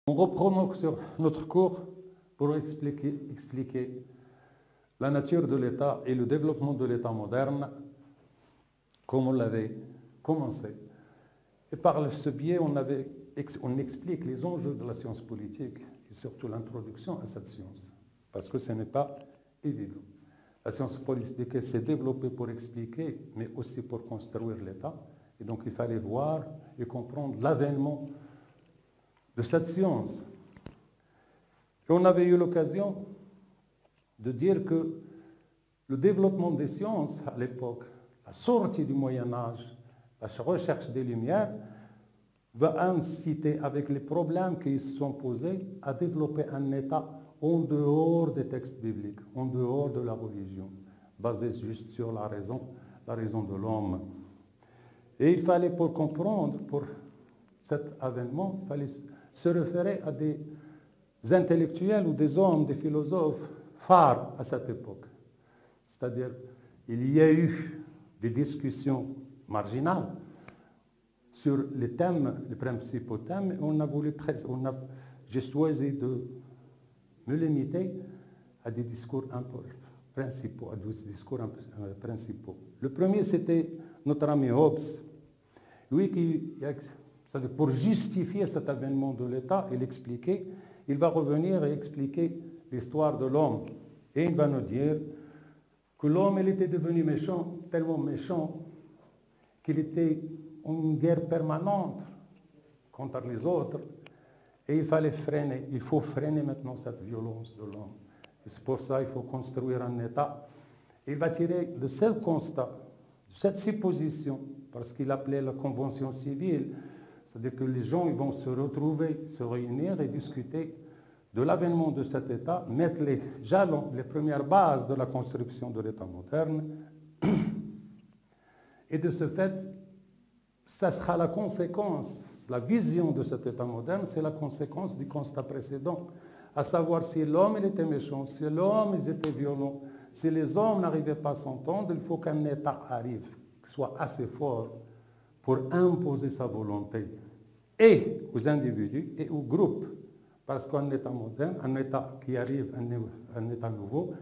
On reprend sur notre cours pour expliquer la nature de l'État et le développement de l'État moderne, comme on l'avait commencé. Et par ce biais, on explique les enjeux de la science politique et surtout l'introduction à cette science, parce que ce n'est pas évident. La science politique s'est développée pour expliquer, mais aussi pour construire l'État. Et donc, il fallait voir et comprendre l'avènement de cette science. Et on avait eu l'occasion de dire que le développement des sciences à l'époque, la sortie du Moyen-Âge, la recherche des Lumières, va inciter, avec les problèmes qui se sont posés, à développer un État en dehors des textes bibliques, en dehors de la religion, basé juste sur la raison de l'homme. Et il fallait, pour comprendre, pour cet avènement, il fallait se référer à des intellectuels ou des hommes, des philosophes phares à cette époque. C'est-à-dire, il y a eu des discussions marginales sur les thèmes, les principaux thèmes, et j'ai choisi de me limiter à des discours principaux, principaux. Le premier, c'était notre ami Hobbes. Lui, pour justifier cet avènement de l'État et l'expliquer, il va revenir et expliquer l'histoire de l'homme. Et il va nous dire que l'homme, il était devenu méchant, tellement méchant, qu'il était en une guerre permanente contre les autres. Et il faut freiner maintenant cette violence de l'homme. C'est pour ça qu'il faut construire un État. Il va tirer de ce constat, de cette supposition, parce qu'il appelait la convention civile, c'est-à-dire que les gens ils vont se retrouver, se réunir et discuter de l'avènement de cet État, mettre les jalons, les premières bases de la construction de l'État moderne. Et de ce fait, ça sera la conséquence, la vision de cet État moderne, c'est la conséquence du constat précédent, à savoir si l'homme il était méchant, si l'homme il était violent, si les hommes n'arrivaient pas à s'entendre, il faut qu'un État arrive, qui soit assez fort pour imposer sa volonté, et aux individus et aux groupes. Parce qu'un État moderne, un État qui arrive, un État nouveau,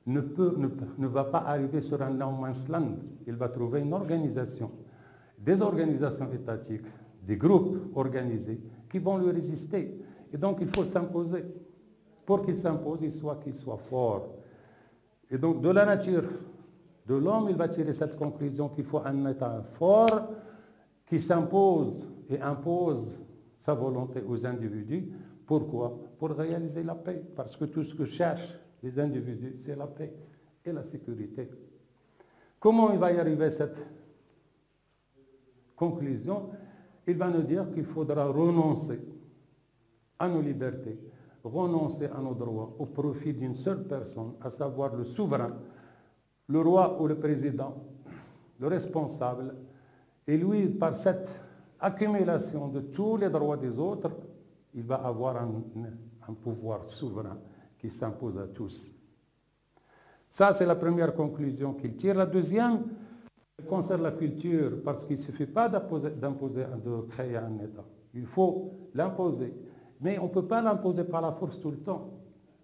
ne va pas arriver sur un no man's land. Il va trouver une organisation, des organisations étatiques, des groupes organisés qui vont lui résister. Et donc, il faut s'imposer. Pour qu'il s'impose, qu'il soit fort. Et donc, de la nature de l'homme, il va tirer cette conclusion qu'il faut un État fort qui s'impose et impose sa volonté aux individus. Pourquoi? Pour réaliser la paix. Parce que tout ce que cherchent les individus, c'est la paix et la sécurité. Comment il va y arriver à cette conclusion? Il va nous dire qu'il faudra renoncer à nos libertés, renoncer à nos droits au profit d'une seule personne, à savoir le souverain, le roi ou le président, le responsable. Et lui, par cette accumulation de tous les droits des autres, il va avoir un pouvoir souverain qui s'impose à tous. Ça, c'est la première conclusion qu'il tire. La deuxième concerne la culture, parce qu'il ne suffit pas de créer un État. Il faut l'imposer. Mais on ne peut pas l'imposer par la force tout le temps.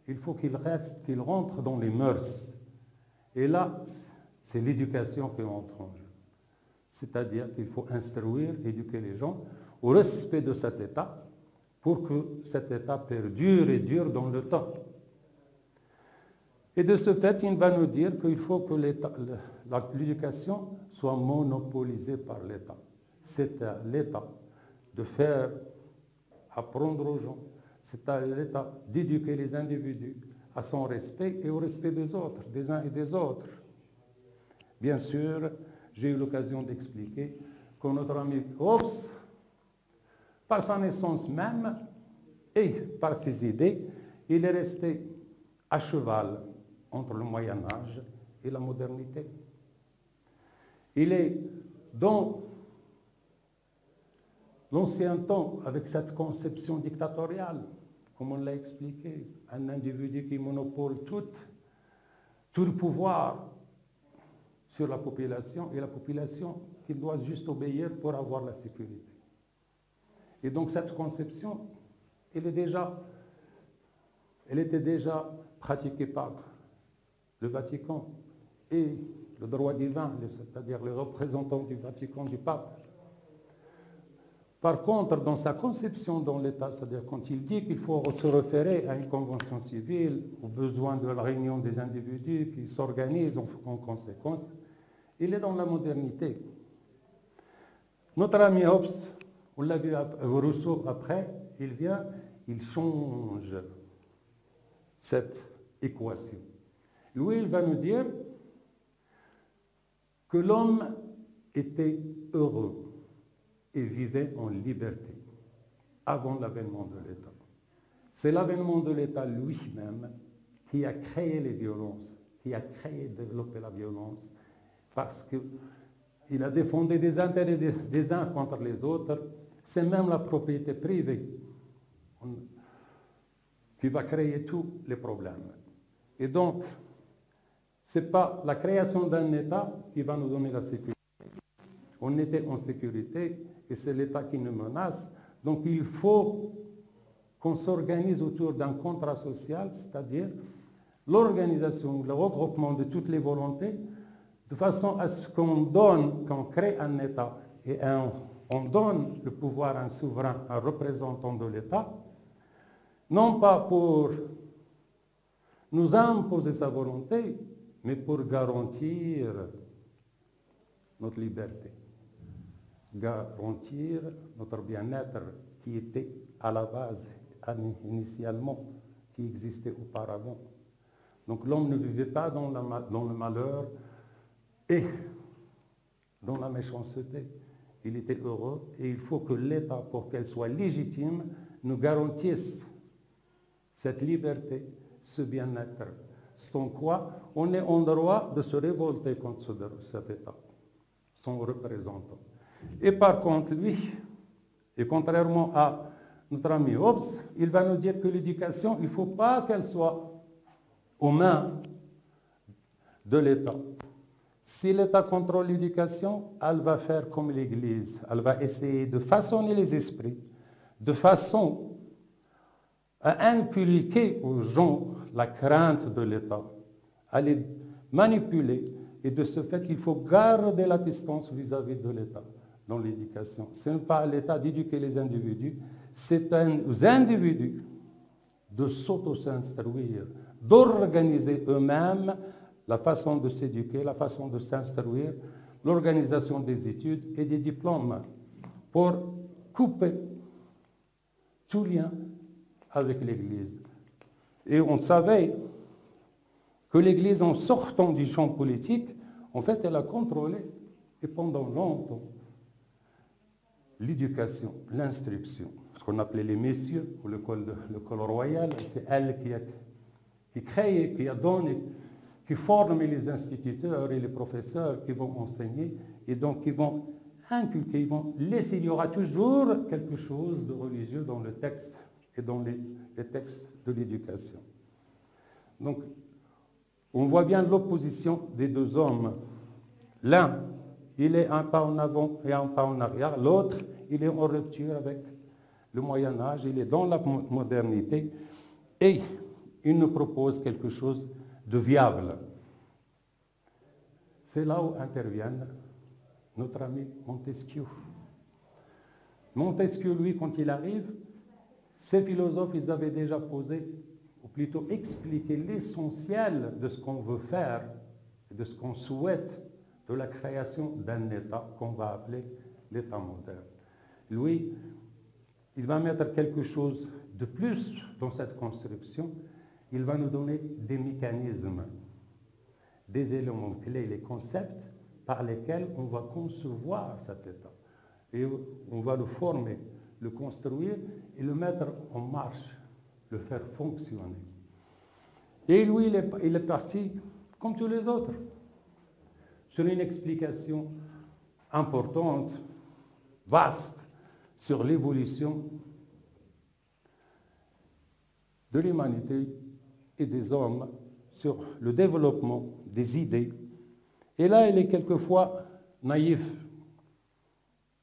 Il faut qu'il rentre dans les mœurs. Et là, c'est l'éducation qui entre en jeu. C'est-à-dire qu'il faut instruire, éduquer les gens au respect de cet État pour que cet État perdure et dure dans le temps. Et de ce fait, il va nous dire qu'il faut que l'éducation soit monopolisée par l'État. C'est à l'État de faire apprendre aux gens, c'est à l'État d'éduquer les individus à son respect et au respect des autres, des uns et des autres. Bien sûr, j'ai eu l'occasion d'expliquer que notre ami Hobbes, par sa naissance même et par ses idées, il est resté à cheval entre le Moyen-Âge et la modernité. Il est dans l'ancien temps, avec cette conception dictatoriale, comme on l'a expliqué, un individu qui monopole tout le pouvoir sur la population, et la population qui doit juste obéir pour avoir la sécurité. Et donc cette conception elle était déjà pratiquée par le Vatican et le droit divin, c'est-à-dire les représentants du Vatican, du pape. Par contre, dans sa conception dans l'État, c'est-à-dire quand il dit qu'il faut se référer à une convention civile, aux besoins de la réunion des individus qui s'organisent en conséquence, il est dans la modernité. Notre ami Hobbes, on l'a vu Rousseau après, il change cette équation. Lui, il va nous dire que l'homme était heureux et vivait en liberté avant l'avènement de l'État. C'est l'avènement de l'État lui-même qui a créé les violences, qui a créé et développé la violence, parce qu'il a défendu des intérêts des uns contre les autres. C'est même la propriété privée qui va créer tous les problèmes. Et donc, ce n'est pas la création d'un État qui va nous donner la sécurité. On était en sécurité et c'est l'État qui nous menace. Donc il faut qu'on s'organise autour d'un contrat social, c'est-à-dire l'organisation, le regroupement de toutes les volontés, de façon à ce qu'on crée un État et on donne le pouvoir à un souverain, un représentant de l'État, non pas pour nous imposer sa volonté, mais pour garantir notre liberté, garantir notre bien-être qui était à la base, initialement, qui existait auparavant. Donc l'homme ne vivait pas dans le malheur et dans la méchanceté. Il était heureux et il faut que l'État, pour qu'elle soit légitime, nous garantisse cette liberté, ce bien-être. Sans quoi, on est en droit de se révolter contre cet État, son représentant. Et par contre, lui, et contrairement à notre ami Hobbes, il va nous dire que l'éducation, il ne faut pas qu'elle soit aux mains de l'État. Si l'État contrôle l'éducation, elle va faire comme l'Église. Elle va essayer de façonner les esprits, de façon à inculquer aux gens la crainte de l'État, à les manipuler. Et de ce fait, il faut garder la distance vis-à-vis de l'État dans l'éducation. Ce n'est pas à l'État d'éduquer les individus, c'est aux individus de s'auto-s'instruire, d'organiser eux-mêmes la façon de s'éduquer, la façon de s'instruire, l'organisation des études et des diplômes pour couper tout lien avec l'Église. Et on savait que l'Église, en sortant du champ politique, en fait, elle a contrôlé, et pendant longtemps, l'éducation, l'instruction, ce qu'on appelait les messieurs, ou l'école royale. C'est elle qui crée, qui a donné, qui forme les instituteurs et les professeurs qui vont enseigner, et donc qui vont inculquer, ils vont laisser, il y aura toujours quelque chose de religieux dans le texte et dans les textes de l'éducation. Donc, on voit bien l'opposition des deux hommes. L'un, il est un pas en avant et un pas en arrière. L'autre, il est en rupture avec le Moyen-Âge, il est dans la modernité et il nous propose quelque chose de viable. C'est là où intervient notre ami Montesquieu. Montesquieu, lui, quand il arrive, ces philosophes, ils avaient déjà posé, ou plutôt expliqué l'essentiel de ce qu'on veut faire, de ce qu'on souhaite, de la création d'un État qu'on va appeler l'État moderne. Lui, il va mettre quelque chose de plus dans cette construction. Il va nous donner des mécanismes, des éléments clés, les concepts par lesquels on va concevoir cet État. Et on va le former, le construire et le mettre en marche, le faire fonctionner. Et lui, il est parti, comme tous les autres, sur une explication importante, vaste, sur l'évolution de l'humanité et des hommes, sur le développement des idées. Et là, il est quelquefois naïf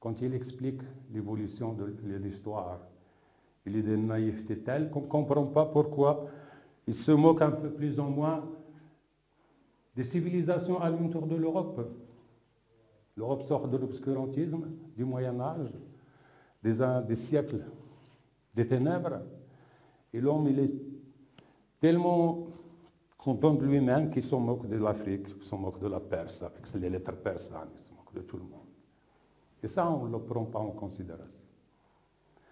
quand il explique l'évolution de l'histoire. Il est d'une naïveté telle qu'on ne comprend pas pourquoi il se moque un peu plus ou moins des civilisations alentour de l'Europe. L'Europe sort de l'obscurantisme, du Moyen-Âge, des siècles des ténèbres. Et l'homme, il est tellement content de lui-même qu'il se moque de l'Afrique, qu'il se moque de la Perse, avec les lettres persanes, il se moque de tout le monde. Et ça, on ne le prend pas en considération.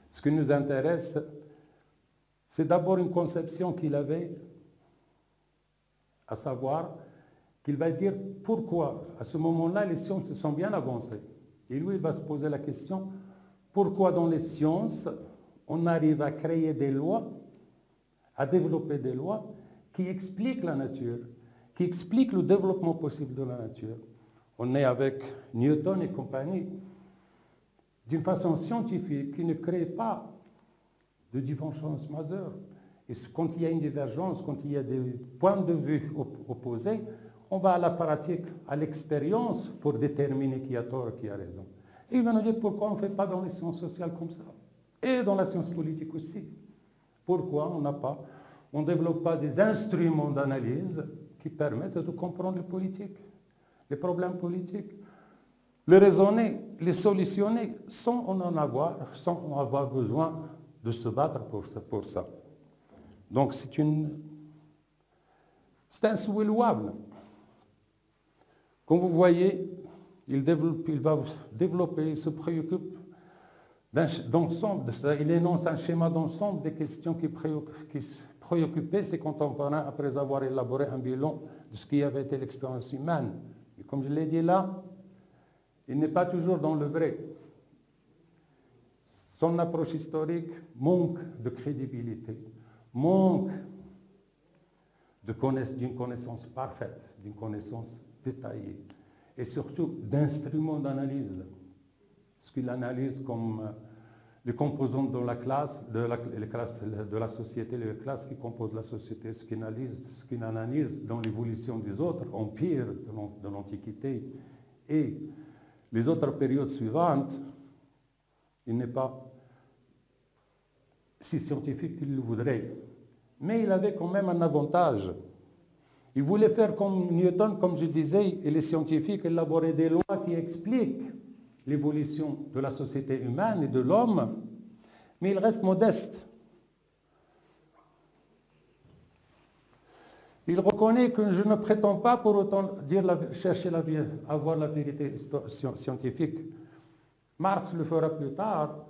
Ce qui nous intéresse, c'est d'abord une conception qu'il avait, à savoir qu'il va dire pourquoi, à ce moment-là, les sciences sont bien avancées. Et lui, il va se poser la question, pourquoi dans les sciences, on arrive à créer des lois, à développer des lois qui expliquent la nature, qui expliquent le développement possible de la nature. On est avec Newton et compagnie, d'une façon scientifique, qui ne crée pas de divergence majeure. Et quand il y a une divergence, quand il y a des points de vue opposés, on va à la pratique, à l'expérience pour déterminer qui a tort et qui a raison. Et il va nous dire pourquoi on ne fait pas dans les sciences sociales comme ça. Et dans la science politique aussi. Pourquoi on ne développe pas des instruments d'analyse qui permettent de comprendre les politiques, les problèmes politiques, les raisonner, les solutionner sans en avoir besoin de se battre pour ça. Donc c'est un souhait louable. Comme vous voyez, il va développer, il se préoccupe d'ensemble, il énonce un schéma d'ensemble des questions qui préoccupaient ses contemporains après avoir élaboré un bilan de ce qui avait été l'expérience humaine. Et comme je l'ai dit là, il n'est pas toujours dans le vrai. Son approche historique manque de crédibilité, manque d'une connaissance parfaite, d'une connaissance détaillée, et surtout d'instruments d'analyse. Ce qu'il analyse comme les composantes de la classe, de la société, les classes qui composent la société, ce qu'il analyse dans l'évolution des autres empires de l'Antiquité et les autres périodes suivantes, il n'est pas si scientifique qu'il le voudrait. Mais il avait quand même un avantage. Il voulait faire comme Newton, comme je disais, et les scientifiques élaborer des lois qui expliquent l'évolution de la société humaine et de l'homme, mais il reste modeste. Il reconnaît que je ne prétends pas pour autant avoir la vérité scientifique. Marx le fera plus tard.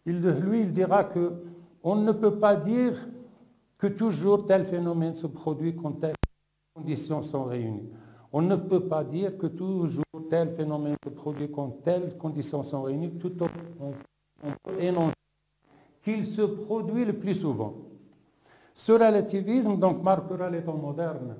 Il dira qu'on ne peut pas dire que toujours tel phénomène se produit quand telles conditions sont réunies. On ne peut pas dire que toujours tel phénomène se produit quand telles conditions sont réunies, tout on peut énoncer qu'il se produit le plus souvent. Ce relativisme donc marquera les temps modernes.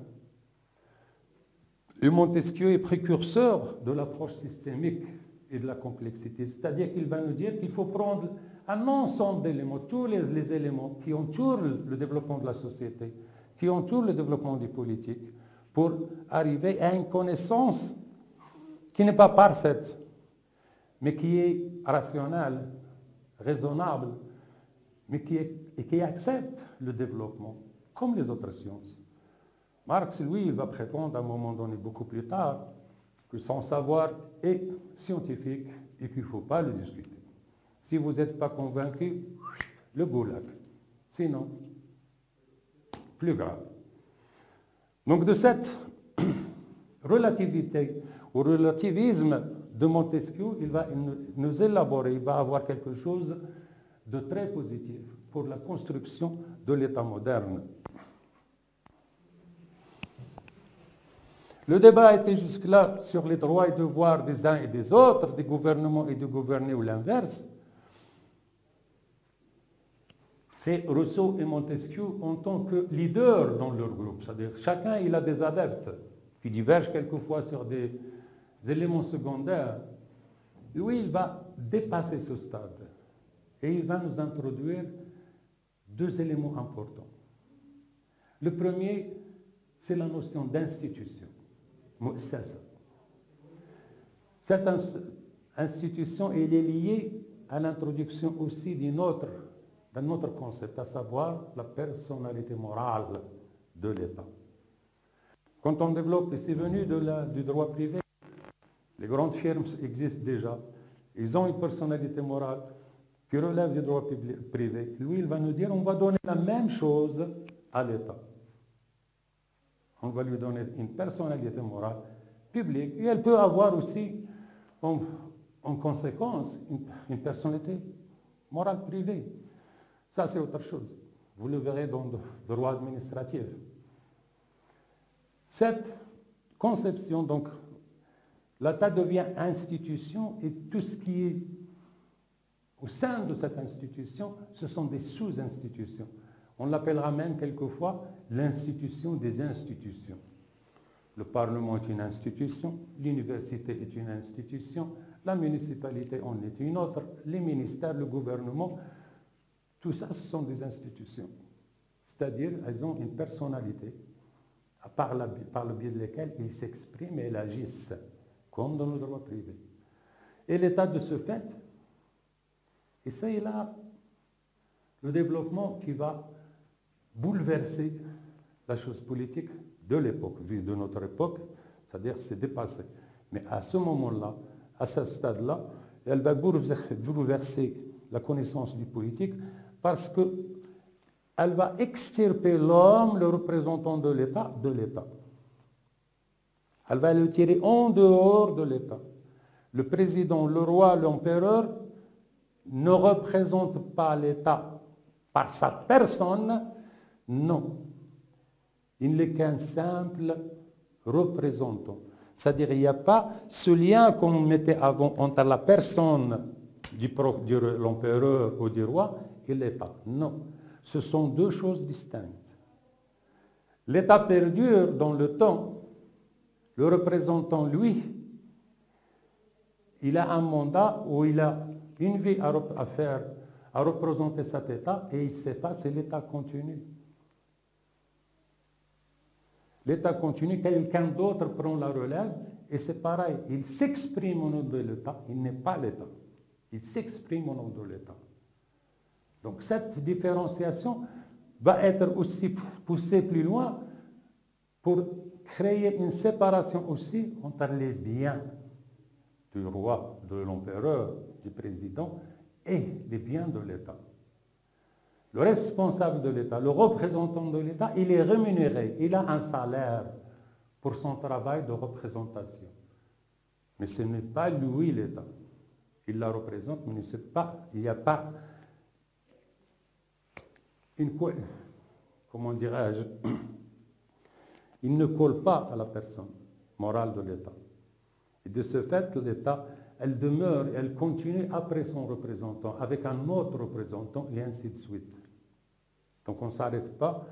Et Montesquieu est précurseur de l'approche systémique et de la complexité, c'est-à-dire qu'il va nous dire qu'il faut prendre un ensemble d'éléments, tous les éléments qui entourent le développement de la société, qui entourent le développement des politiques, pour arriver à une connaissance qui n'est pas parfaite, mais qui est rationnelle, raisonnable, mais qui accepte le développement, comme les autres sciences. Marx, lui, il va prétendre à un moment donné, beaucoup plus tard, que son savoir est scientifique et qu'il ne faut pas le discuter. Si vous n'êtes pas convaincu, le goulag. Sinon, plus grave. Donc de cette relativité ou relativisme de Montesquieu, il va nous élaborer, il va avoir quelque chose de très positif pour la construction de l'État moderne. Le débat était jusque-là sur les droits et devoirs des uns et des autres, des gouvernements et de gouverner ou l'inverse. C'est Rousseau et Montesquieu en tant que leaders dans leur groupe. C'est-à-dire chacun il a des adeptes qui divergent quelquefois sur des éléments secondaires. Lui, il va dépasser ce stade et il va nous introduire deux éléments importants. Le premier, c'est la notion d'institution. C'est ça. Cette institution, elle est liée à l'introduction aussi d'un autre concept, à savoir la personnalité morale de l'État. Quand on développe, et c'est venu du droit privé, les grandes firmes existent déjà, ils ont une personnalité morale qui relève du droit privé. Lui, il va nous dire, on va donner la même chose à l'État. On va lui donner une personnalité morale publique, et elle peut avoir aussi, en conséquence, une personnalité morale privée. Ça, c'est autre chose. Vous le verrez dans le droit administratif. Cette conception, donc, l'État devient institution et tout ce qui est au sein de cette institution, ce sont des sous-institutions. On l'appellera même quelquefois l'institution des institutions. Le Parlement est une institution, l'université est une institution, la municipalité en est une autre, les ministères, le gouvernement, tout ça, ce sont des institutions. C'est-à-dire, elles ont une personnalité, par le biais de laquelle ils s'expriment et ils agissent, comme dans le droit privé. Et l'État, de ce fait, et ça est là le développement qui va bouleverser la chose politique de l'époque, vu de notre époque, c'est-à-dire c'est dépassé. Mais à ce moment-là, à ce stade-là, elle va bouleverser la connaissance du politique parce qu'elle va extirper l'homme, le représentant de l'État, de l'État. Elle va le tirer en dehors de l'État. Le président, le roi, l'empereur ne représente pas l'État par sa personne, non. Il n'est qu'un simple représentant. C'est-à-dire qu'il n'y a pas ce lien qu'on mettait avant entre la personne de l'empereur ou du roi et l'État. Non. Ce sont deux choses distinctes. L'État perdure dans le temps. Le représentant, lui, il a un mandat où il a une vie à faire, à représenter cet État, et il s'efface et l'État continue. L'État continue, quelqu'un d'autre prend la relève, et c'est pareil, il s'exprime au nom de l'État, il n'est pas l'État, il s'exprime au nom de l'État. Donc cette différenciation va être aussi poussée plus loin pour créer une séparation aussi entre les biens du roi, de l'empereur, du président et les biens de l'État. Le responsable de l'État, le représentant de l'État, il est rémunéré, il a un salaire pour son travail de représentation. Mais ce n'est pas lui l'État. Il la représente, mais il n'y a pas une... Comment dirais-je? Il ne colle pas à la personne morale de l'État. Et de ce fait, l'État, elle demeure, elle continue après son représentant, avec un autre représentant, et ainsi de suite. Donc on ne s'arrête pas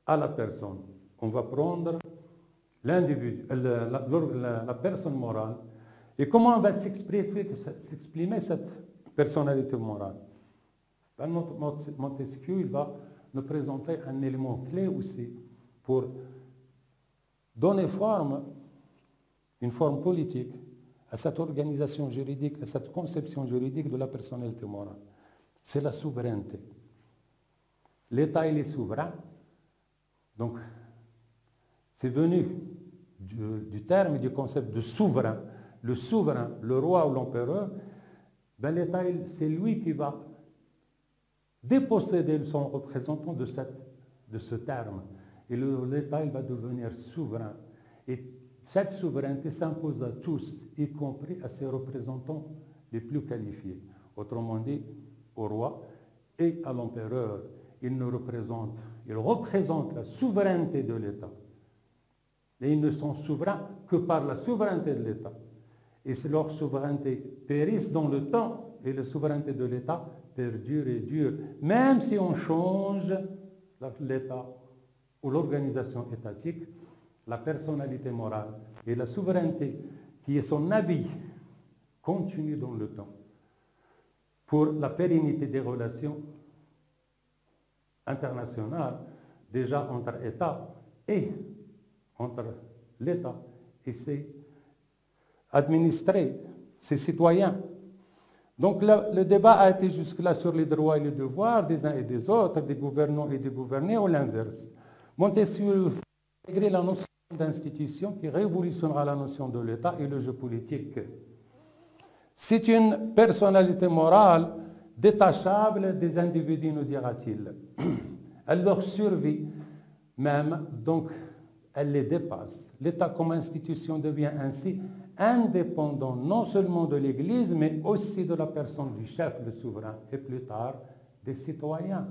à la personne. On va prendre l'individu, la personne morale, et comment va s'exprimer cette personnalité morale. Montesquieu, il va nous présenter un élément clé aussi pour donner forme, une forme politique à cette organisation juridique, à cette conception juridique de la personnalité morale. C'est la souveraineté. L'État, il est souverain. Donc, c'est venu du terme et du concept de souverain. Le souverain, le roi ou l'empereur, ben l'État, c'est lui qui va déposséder son représentant de ce terme. Et l'État, il va devenir souverain. Et cette souveraineté s'impose à tous, y compris à ses représentants les plus qualifiés. Autrement dit, au roi et à l'empereur. Ils représentent la souveraineté de l'État. Et ils ne sont souverains que par la souveraineté de l'État. Et leur souveraineté périsse dans le temps, et la souveraineté de l'État perdure et dure. Même si on change l'État ou l'organisation étatique, la personnalité morale et la souveraineté qui est son habit continue dans le temps pour la pérennité des relations internationales, déjà entre États et entre l'État et ses administrés, ses citoyens. Donc le débat a été jusque-là sur les droits et les devoirs des uns et des autres, des gouvernants et des gouvernés, ou l'inverse. Montesquieu a intégré la notion d'institution qui révolutionnera la notion de l'État et le jeu politique. C'est une personnalité morale détachable des individus, nous dira-t-il. Elle leur survit même, donc elle les dépasse. L'État comme institution devient ainsi indépendant non seulement de l'Église, mais aussi de la personne du chef, le souverain, et plus tard des citoyens.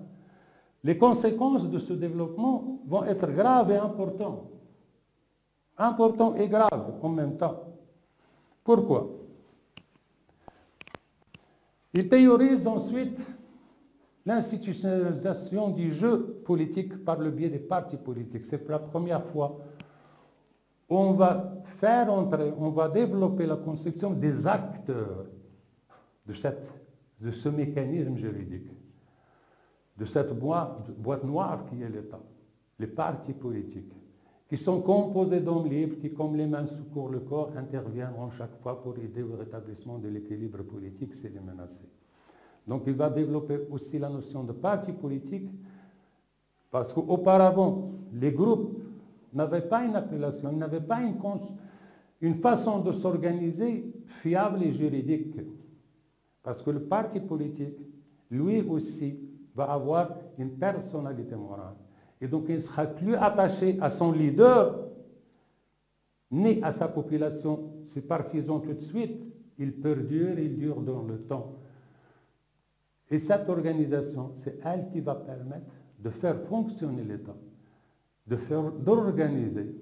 Les conséquences de ce développement vont être graves et importantes. Importantes et graves en même temps. Pourquoi? Il théorise ensuite l'institutionnalisation du jeu politique par le biais des partis politiques. C'est pour la première fois où on va faire entrer, on va développer la conception des acteurs de ce mécanisme juridique, de cette boîte noire qui est l'État, les partis politiques, qui sont composés d'hommes libres qui, comme les mains secourent le corps, interviendront chaque fois pour aider au rétablissement de l'équilibre politique s'il est menacé. Donc il va développer aussi la notion de parti politique, parce qu'auparavant, les groupes n'avaient pas une appellation, ils n'avaient pas une façon de s'organiser fiable et juridique. Parce que le parti politique, lui aussi, va avoir une personnalité morale. Et donc il ne sera plus attaché à son leader, ni à sa population, ses partisans tout de suite. Il perdure, il dure dans le temps. Et cette organisation, c'est elle qui va permettre de faire fonctionner l'État, d'organiser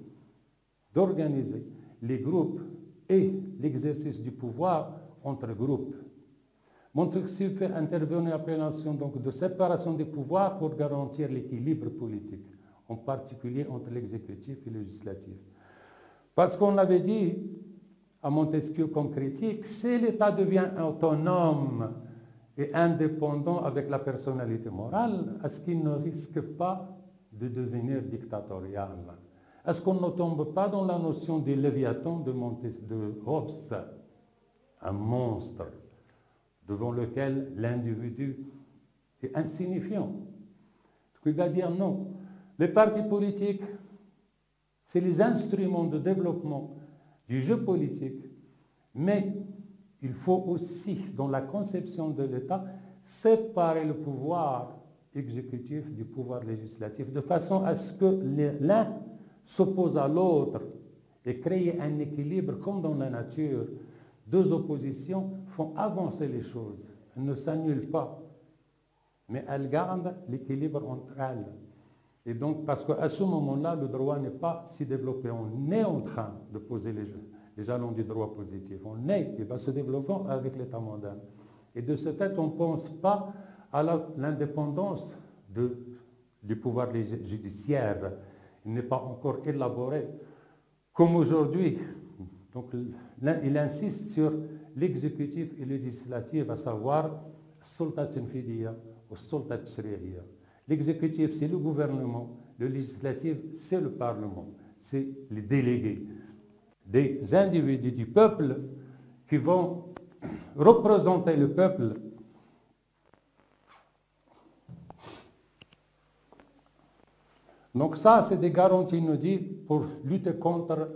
les groupes et l'exercice du pouvoir entre groupes. Montesquieu fait intervenir après la notion donc de séparation des pouvoirs pour garantir l'équilibre politique, en particulier entre l'exécutif et le législatif. Parce qu'on avait dit à Montesquieu comme critique, si l'État devient autonome et indépendant avec la personnalité morale, est-ce qu'il ne risque pas de devenir dictatorial? Est-ce qu'on ne tombe pas dans la notion du Léviathan de Hobbes, un monstre devant lequel l'individu est insignifiant? Donc il va dire non. Les partis politiques, c'est les instruments de développement du jeu politique, mais il faut aussi, dans la conception de l'État, séparer le pouvoir exécutif du pouvoir législatif, de façon à ce que l'un s'oppose à l'autre et créer un équilibre comme dans la nature. Deux oppositions font avancer les choses. Elles ne s'annulent pas, mais elles gardent l'équilibre entre elles. Et donc, parce qu'à ce moment-là, le droit n'est pas si développé. On est en train de poser les jalons du droit positif. Il va se développer avec l'État moderne. Et de ce fait, on ne pense pas à l'indépendance du pouvoir judiciaire. Il n'est pas encore élaboré comme aujourd'hui. Donc, il insiste sur l'exécutif et le législatif, à savoir sultat fidiya ou sultat shri'iyya. L'exécutif, c'est le gouvernement. Le législatif, c'est le Parlement. C'est les délégués, des individus du peuple qui vont représenter le peuple. Donc ça, c'est des garanties, il nous dit, pour lutter contre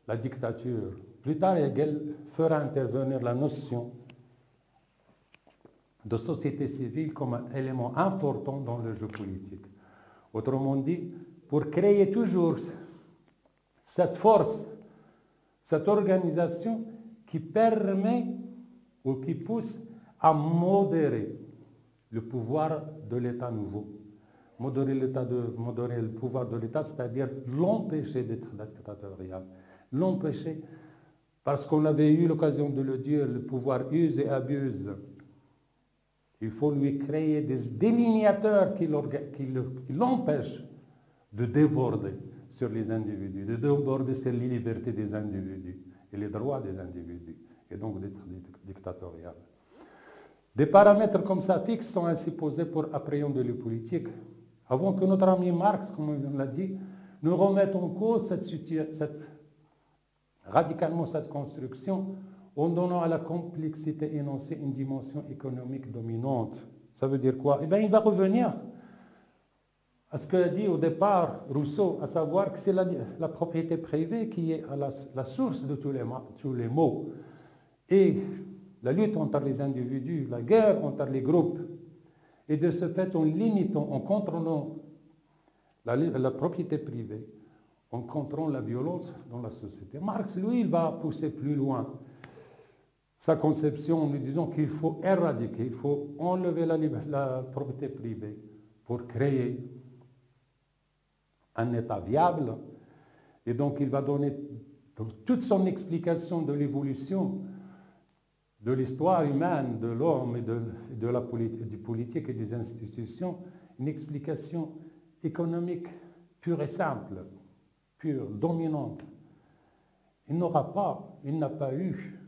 la dictature. Plus tard, Hegel fera intervenir la notion de société civile comme un élément important dans le jeu politique. Autrement dit, pour créer toujours cette force, cette organisation qui permet ou qui pousse à modérer le pouvoir de l'État nouveau. Modérer le pouvoir de l'État, c'est-à-dire l'empêcher d'être dictatorial. L'empêcher, parce qu'on avait eu l'occasion de le dire, le pouvoir use et abuse. Il faut lui créer des délignateurs qui l'empêchent de déborder sur les individus, de déborder sur les libertés des individus et les droits des individus, et donc d'être dictatorial. Des paramètres comme ça fixes sont ainsi posés pour appréhender les politiques. Avant que notre ami Marx, comme on l'a dit, ne remette en cause radicalement cette construction, en donnant à la complexité énoncée une dimension économique dominante. Ça veut dire quoi? Eh bien, il va revenir à ce qu'a dit au départ Rousseau, à savoir que c'est la propriété privée qui est à la source de tous les maux. Et la lutte entre les individus, la guerre entre les groupes. Et de ce fait, en limitant, en contrôlant la propriété privée, en contrôlant la violence dans la société. Marx, lui, il va pousser plus loin sa conception en lui disant qu'il faut éradiquer, il faut enlever la propriété privée pour créer un État viable. Et donc, il va donner dans toute son explication de l'évolution de l'histoire humaine, de l'homme et du politique et des institutions, une explication économique pure et simple, pure, dominante. Il n'a pas eu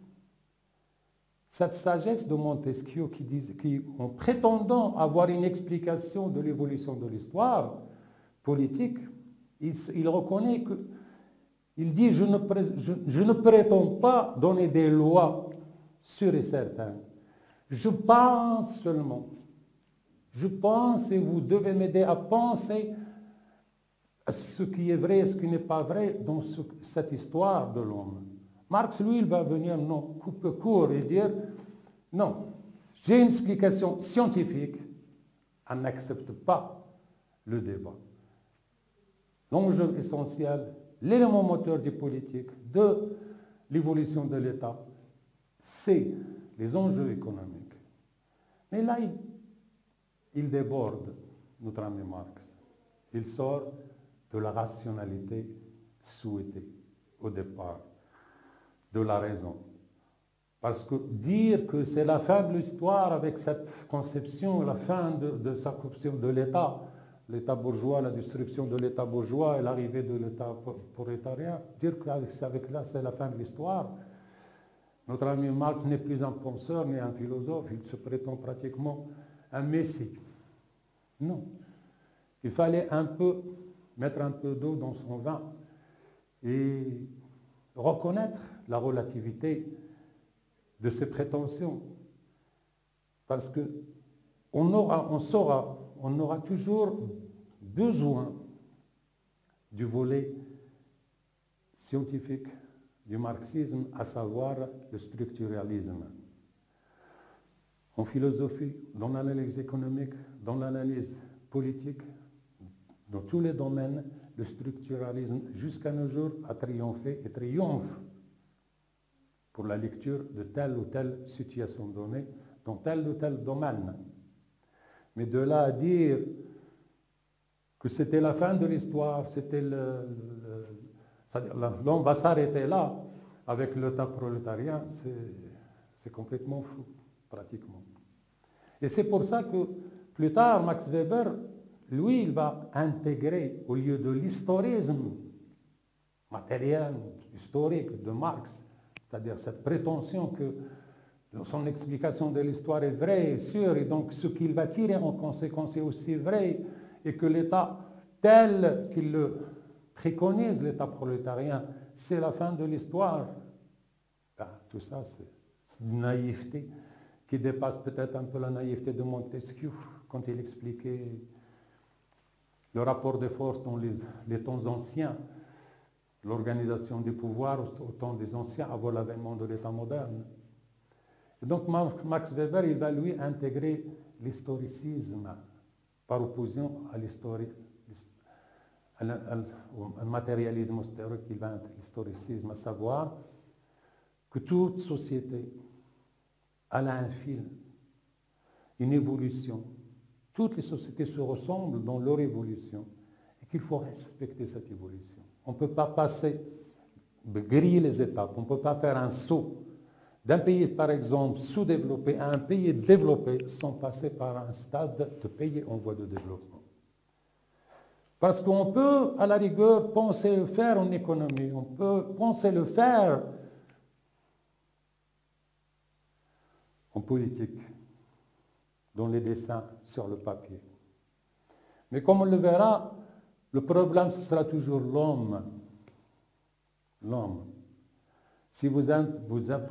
cette sagesse de Montesquieu qui, en prétendant avoir une explication de l'évolution de l'histoire politique, il reconnaît que, il dit, je ne prétends pas donner des lois sûres et certaines. Je pense seulement. Je pense et vous devez m'aider à penser à ce qui est vrai et ce qui n'est pas vrai dans cette histoire de l'homme. Marx, lui, il va venir couper court et dire non, j'ai une explication scientifique, elle n'accepte pas le débat. L'enjeu essentiel, l'élément moteur du politique, de l'évolution de l'État, c'est les enjeux économiques. Mais là, il déborde, notre ami Marx. Il sort de la rationalité souhaitée au départ, de la raison. Parce que dire que c'est la fin de l'histoire avec cette conception, la fin de sa conception de l'État bourgeois, la destruction de l'État bourgeois et l'arrivée de l'État prolétarien, dire qu'avec là c'est la fin de l'histoire, notre ami Marx n'est plus un penseur ni un philosophe, il se prétend pratiquement un messie. Non. Il fallait mettre un peu d'eau dans son vin et reconnaître la relativité de ses prétentions. Parce qu'on aura toujours besoin du volet scientifique du marxisme, à savoir le structuralisme. En philosophie, dans l'analyse économique, dans l'analyse politique, dans tous les domaines, le structuralisme, jusqu'à nos jours, a triomphé et triomphe pour la lecture de telle ou telle situation donnée, dans tel ou tel domaine. Mais de là à dire que c'était la fin de l'histoire, l'homme va s'arrêter là, avec l'État prolétarien, c'est complètement fou, pratiquement. Et c'est pour ça que, plus tard, Max Weber, lui, il va intégrer, au lieu de l'historisme matériel, historique de Marx, c'est-à-dire cette prétention que son explication de l'histoire est vraie et sûre, et donc ce qu'il va tirer en conséquence est aussi vrai, et que l'État tel qu'il le préconise, l'État prolétarien, c'est la fin de l'histoire. Ben, tout ça, c'est une naïveté qui dépasse peut-être un peu la naïveté de Montesquieu, quand il expliquait le rapport de force dans les temps anciens, l'organisation du pouvoir au temps des anciens avant l'avènement de l'État moderne. Et donc Max Weber, il va lui intégrer l'historicisme par opposition à un matérialisme historique qui va être l'historicisme, à savoir que toute société a un fil, une évolution. Toutes les sociétés se ressemblent dans leur évolution et qu'il faut respecter cette évolution. On ne peut pas griller les étapes, on ne peut pas faire un saut d'un pays, par exemple, sous-développé à un pays développé sans passer par un stade de pays en voie de développement. Parce qu'on peut, à la rigueur, penser le faire en économie, on peut penser le faire en politique, dans les dessins sur le papier. Mais comme on le verra, le problème, ce sera toujours l'homme. L'homme. Si vous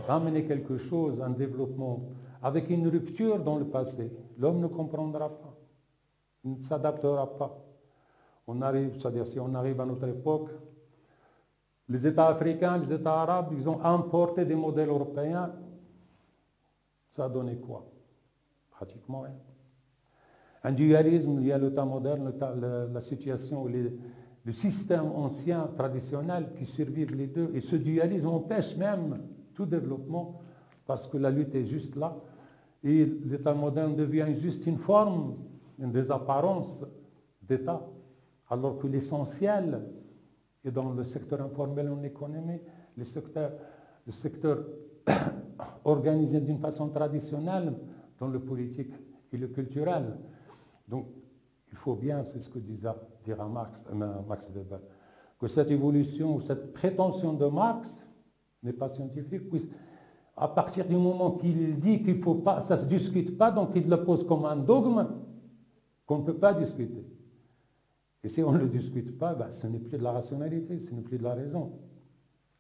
ramenez quelque chose, un développement, avec une rupture dans le passé, l'homme ne comprendra pas, il ne s'adaptera pas. C'est-à-dire si on arrive à notre époque, les États africains, les États arabes, ils ont importé des modèles européens. Ça a donné quoi? Pratiquement rien. Un dualisme, il y a le temps moderne, la situation où le système ancien, traditionnel, qui survivent les deux. Et ce dualisme empêche même tout développement parce que la lutte est juste là. Et l'État moderne devient juste une forme, des apparences d'État, alors que l'essentiel est dans le secteur informel en économie, le secteur organisé d'une façon traditionnelle dans le politique et le culturel. Donc, il faut bien, c'est ce que dira Max Weber, que cette évolution ou cette prétention de Marx n'est pas scientifique, puisque à partir du moment qu'il dit qu'il ne faut pas, ça ne se discute pas, donc il le pose comme un dogme qu'on ne peut pas discuter. Et si on ne le discute pas, ben, ce n'est plus de la rationalité, ce n'est plus de la raison.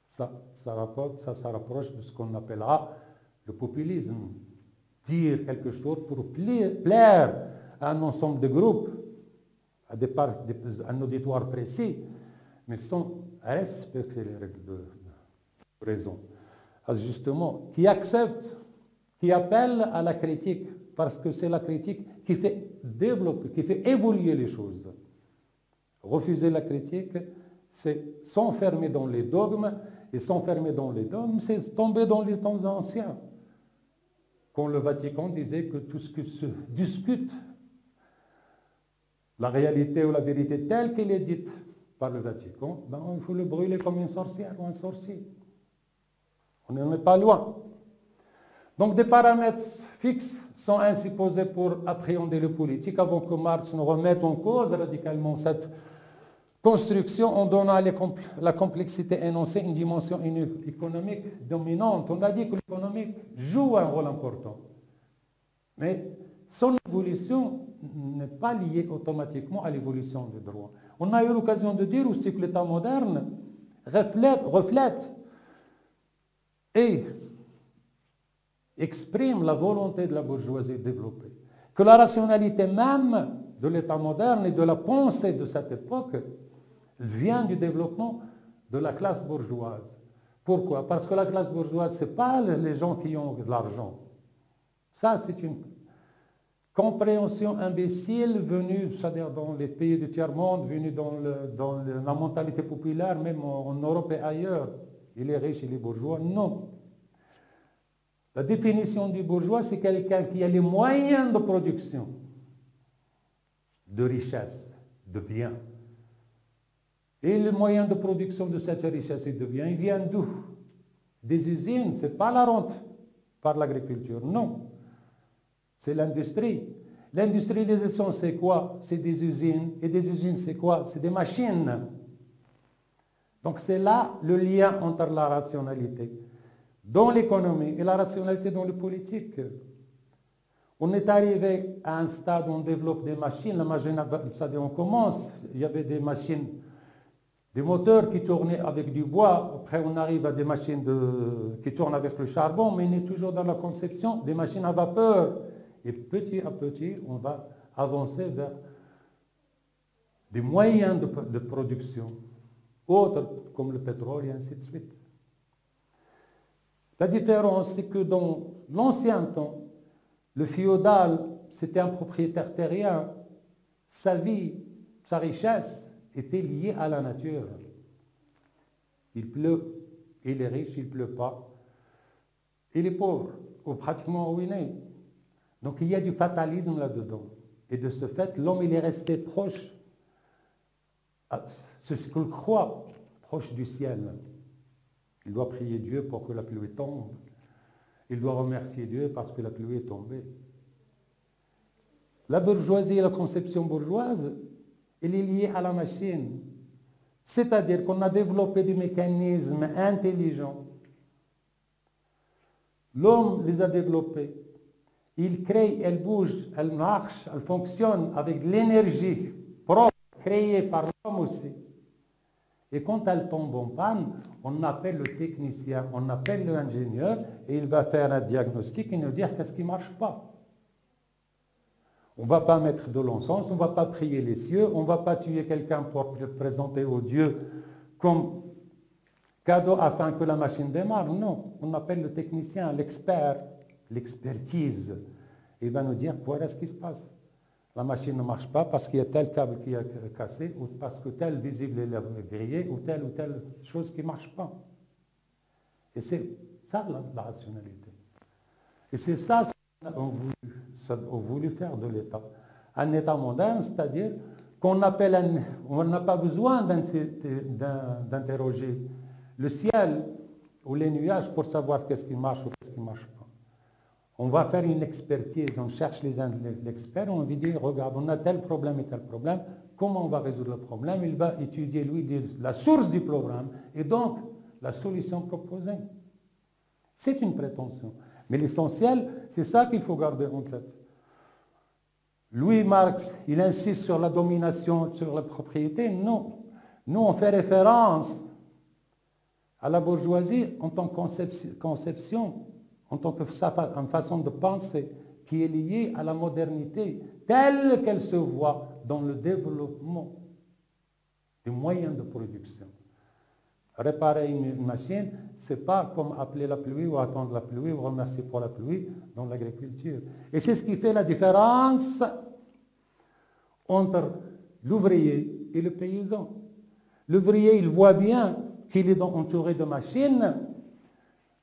Ça rapproche de ce qu'on appellera le populisme. Dire quelque chose pour plaire à un ensemble de groupes, à un auditoire précis, mais sans respecter les règles de raison. Justement, qui accepte, qui appelle à la critique, parce que c'est la critique qui fait développer, qui fait évoluer les choses. Refuser la critique, c'est s'enfermer dans les dogmes, et s'enfermer dans les dogmes, c'est tomber dans les temps anciens. Quand le Vatican disait que tout ce qui se discute, la réalité ou la vérité telle qu'elle est dite par le Vatican, ben, il faut le brûler comme une sorcière ou un sorcier. On n'en est pas loin. Donc des paramètres fixes sont ainsi posés pour appréhender le politique avant que Marx ne remette en cause radicalement cette construction en donnant à la complexité énoncée une dimension économique dominante. On a dit que l'économique joue un rôle important. Mais son évolution n'est pas liée automatiquement à l'évolution du droit. On a eu l'occasion de dire aussi que l'État moderne reflète et exprime la volonté de la bourgeoisie développée. Que la rationalité même de l'État moderne et de la pensée de cette époque vient du développement de la classe bourgeoise. Pourquoi? Parce que la classe bourgeoise, ce n'est pas les gens qui ont de l'argent. Ça, c'est une compréhension imbécile venue, c'est-à-dire dans les pays du tiers-monde, venue dans la mentalité populaire, même en Europe et ailleurs. Il est riche, il est bourgeois. Non. La définition du bourgeois, c'est quelqu'un qui a les moyens de production, de richesse, de biens. Et les moyens de production de cette richesse et de biens, ils viennent d'où? Des usines, ce n'est pas la rente par l'agriculture, non. C'est l'industrie. L'industrialisation, c'est quoi? C'est des usines. Et des usines, c'est quoi? C'est des machines. Donc c'est là le lien entre la rationalité dans l'économie et la rationalité dans le politique. On est arrivé à un stade où on développe des machines. La machine, c'est-à-dire on commence, il y avait des machines, des moteurs qui tournaient avec du bois. Après, on arrive à des machines qui tournent avec le charbon, mais on est toujours dans la conception des machines à vapeur. Et petit à petit, on va avancer vers des moyens de production, autres comme le pétrole et ainsi de suite. La différence, c'est que dans l'ancien temps, le féodal, c'était un propriétaire terrien. Sa vie, sa richesse était liée à la nature. Il pleut, il est riche, il ne pleut pas. Il est pauvre, ou pratiquement ruiné. Donc il y a du fatalisme là-dedans. Et de ce fait, l'homme, il est resté proche, c'est ce qu'il croit, proche du ciel. Il doit prier Dieu pour que la pluie tombe. Il doit remercier Dieu parce que la pluie est tombée. La bourgeoisie et la conception bourgeoise, elle est liée à la machine. C'est-à-dire qu'on a développé des mécanismes intelligents. L'homme les a développés. Il crée, elle bouge, elle marche, elle fonctionne avec de l'énergie propre créée par l'homme aussi. Et quand elle tombe en panne, on appelle le technicien, on appelle l'ingénieur et il va faire un diagnostic et nous dire qu'est-ce qui ne marche pas. On ne va pas mettre de l'encens, on ne va pas prier les cieux, on ne va pas tuer quelqu'un pour le présenter au Dieu comme cadeau afin que la machine démarre. Non, on appelle le technicien, l'expert, l'expertise. Il va nous dire voilà ce qui se passe. La machine ne marche pas parce qu'il y a tel câble qui a cassé ou parce que tel visible est grillé ou telle chose qui ne marche pas. Et c'est ça la rationalité. Et c'est ça ce qu'on a voulu faire de l'État. Un État moderne, c'est-à-dire on n'a pas besoin d'interroger le ciel ou les nuages pour savoir qu'est-ce qui marche ou qu'est-ce qui ne marche pas. On va faire une expertise, on cherche les experts, on lui dit, regarde, on a tel problème et tel problème, comment on va résoudre le problème? Il va étudier, lui, la source du problème et donc la solution proposée. C'est une prétention. Mais l'essentiel, c'est ça qu'il faut garder en tête. Louis Marx, il insiste sur la domination, sur la propriété. Non. Nous, on fait référence à la bourgeoisie en tant que conception, en tant que façon de penser qui est liée à la modernité telle qu'elle se voit dans le développement des moyens de production. Réparer une machine, ce n'est pas comme appeler la pluie ou attendre la pluie ou remercier pour la pluie dans l'agriculture. Et c'est ce qui fait la différence entre l'ouvrier et le paysan. L'ouvrier, il voit bien qu'il est entouré de machines,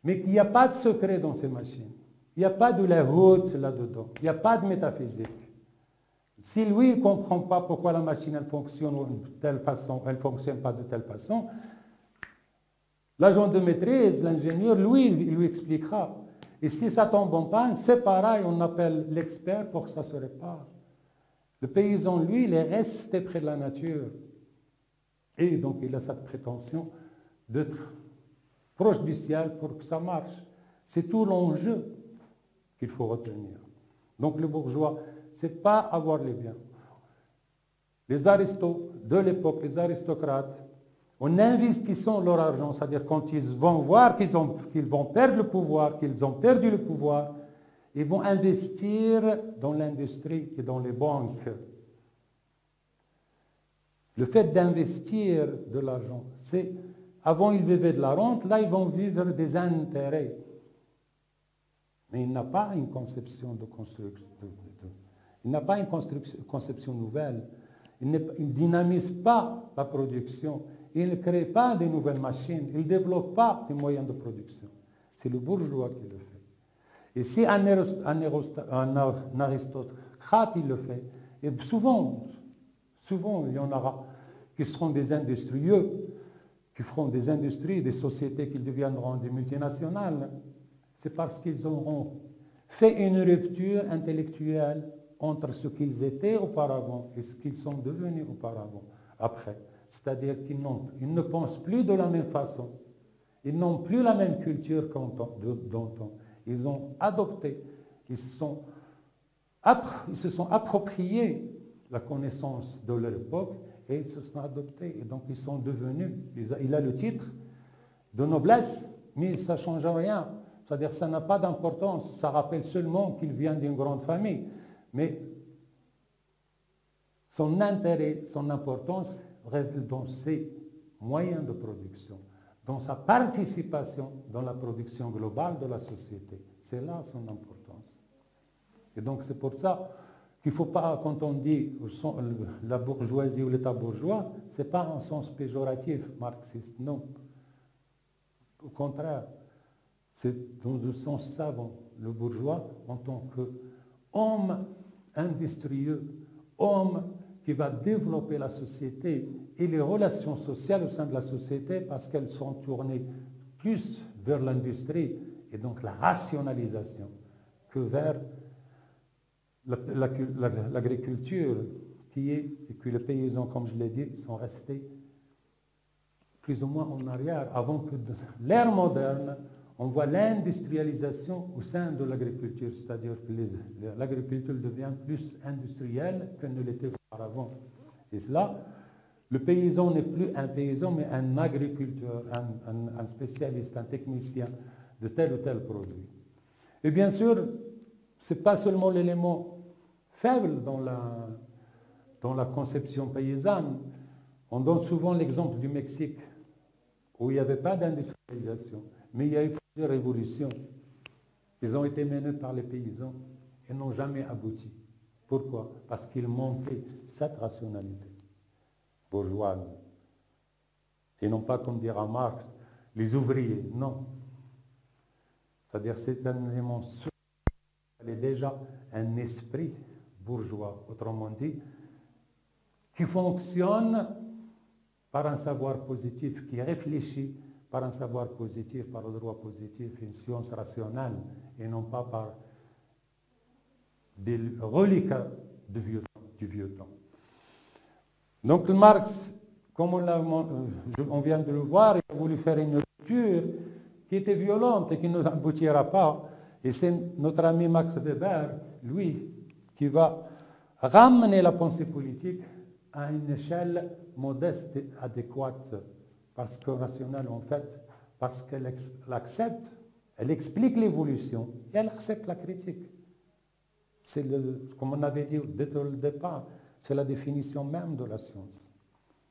mais qu'il n'y a pas de secret dans ces machines. Il n'y a pas de la haute là-dedans. Il n'y a pas de métaphysique. Si lui, il ne comprend pas pourquoi la machine elle fonctionne de telle façon, elle ne fonctionne pas de telle façon, l'agent de maîtrise, l'ingénieur, lui, il lui expliquera. Et si ça tombe en panne, c'est pareil, on appelle l'expert pour que ça se répare. Le paysan, lui, il est resté près de la nature. Et donc, il a cette prétention d'être proche du ciel pour que ça marche. C'est tout l'enjeu qu'il faut retenir. Donc, le bourgeois, ce n'est pas avoir les biens. Les aristos de l'époque, les aristocrates, en investissant leur argent, c'est-à-dire quand ils vont voir qu'ils vont perdre le pouvoir, qu'ils ont perdu le pouvoir, ils vont investir dans l'industrie et dans les banques. Le fait d'investir de l'argent, c'est, avant ils vivaient de la rente, là ils vont vivre des intérêts. Mais il n'a pas une conception de construction, il n'a pas une conception nouvelle. Il ne dynamise pas la production. Il ne crée pas de nouvelles machines. Il ne développe pas des moyens de production. C'est le bourgeois qui le fait. Et si un aristocrate, il le fait, et souvent, il y en aura qui seront des industrieux, qui feront des industries, des sociétés qui deviendront des multinationales. C'est parce qu'ils auront fait une rupture intellectuelle entre ce qu'ils étaient auparavant et ce qu'ils sont devenus auparavant, après. C'est-à-dire qu'ils ne pensent plus de la même façon. Ils n'ont plus la même culture d'antan. Ils ont adopté, ils se sont appropriés la connaissance de leur époque et ils se sont adoptés. Et donc ils sont devenus, il a le titre de noblesse, mais ça ne change rien. C'est-à-dire que ça n'a pas d'importance. Ça rappelle seulement qu'il vient d'une grande famille. Mais son intérêt, son importance règle dans ses moyens de production, dans sa participation dans la production globale de la société. C'est là son importance. Et donc c'est pour ça qu'il ne faut pas, quand on dit la bourgeoisie ou l'État bourgeois, ce n'est pas un sens péjoratif marxiste, non. Au contraire, c'est dans un sens savant. Le bourgeois en tant qu'homme industrieux, homme qui va développer la société et les relations sociales au sein de la société parce qu'elles sont tournées plus vers l'industrie et donc la rationalisation que vers l'agriculture et que les paysans, comme je l'ai dit, sont restés plus ou moins en arrière. Avant que l'ère moderne, on voit l'industrialisation au sein de l'agriculture, c'est-à-dire que l'agriculture devient plus industrielle qu'elle ne l'était auparavant. Et là, Le paysan n'est plus un paysan, mais un agriculteur, un spécialiste, un technicien de tel ou tel produit. Et bien sûr, ce n'est pas seulement l'élément faible dans la conception paysanne. On donne souvent l'exemple du Mexique, où il n'y avait pas d'industrialisation, mais il y a eu plusieurs révolutions. Ils ont été menées par les paysans et n'ont jamais abouti. Pourquoi? Parce qu'il manquait cette rationalité bourgeoise. Et non pas, comme dira Marx, les ouvriers. Non. C'est-à-dire c'est un élément social. Il est déjà un esprit bourgeois, autrement dit, qui fonctionne par un savoir positif, qui réfléchit par un savoir positif, par le droit positif, une science rationnelle, et non pas par des reliquats du vieux temps. Donc Marx, comme on vient de le voir, il a voulu faire une rupture qui était violente et qui ne aboutira pas. Et c'est notre ami Max Weber, lui, qui va ramener la pensée politique à une échelle modeste et adéquate. Parce que rationnelle, en fait, parce qu'elle accepte, elle explique l'évolution et elle accepte la critique. C'est comme on avait dit dès le départ, c'est la définition même de la science.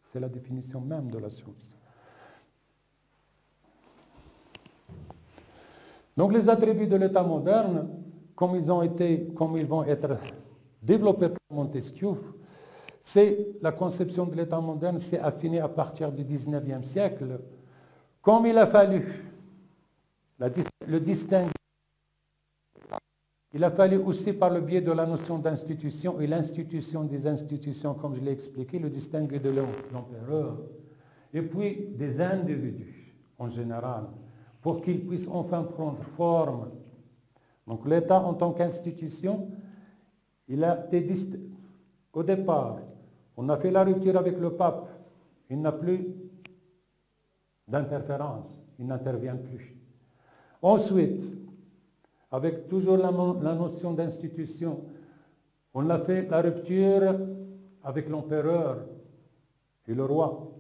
C'est la définition même de la science. Donc les attributs de l'État moderne, comme ils vont être développés par Montesquieu, c'est la conception de l'État moderne s'est affinée à partir du XIXe siècle, comme il a fallu le distinguer. Il a fallu aussi, par le biais de la notion d'institution et l'institution des institutions, comme je l'ai expliqué, le distinguer de l'empereur, et puis des individus en général, pour qu'ils puissent enfin prendre forme. Donc l'État en tant qu'institution, il a été au départ, on a fait la rupture avec le pape, il n'a plus d'interférence, il n'intervient plus. Ensuite, avec toujours la notion d'institution, on a fait la rupture avec l'empereur et le roi.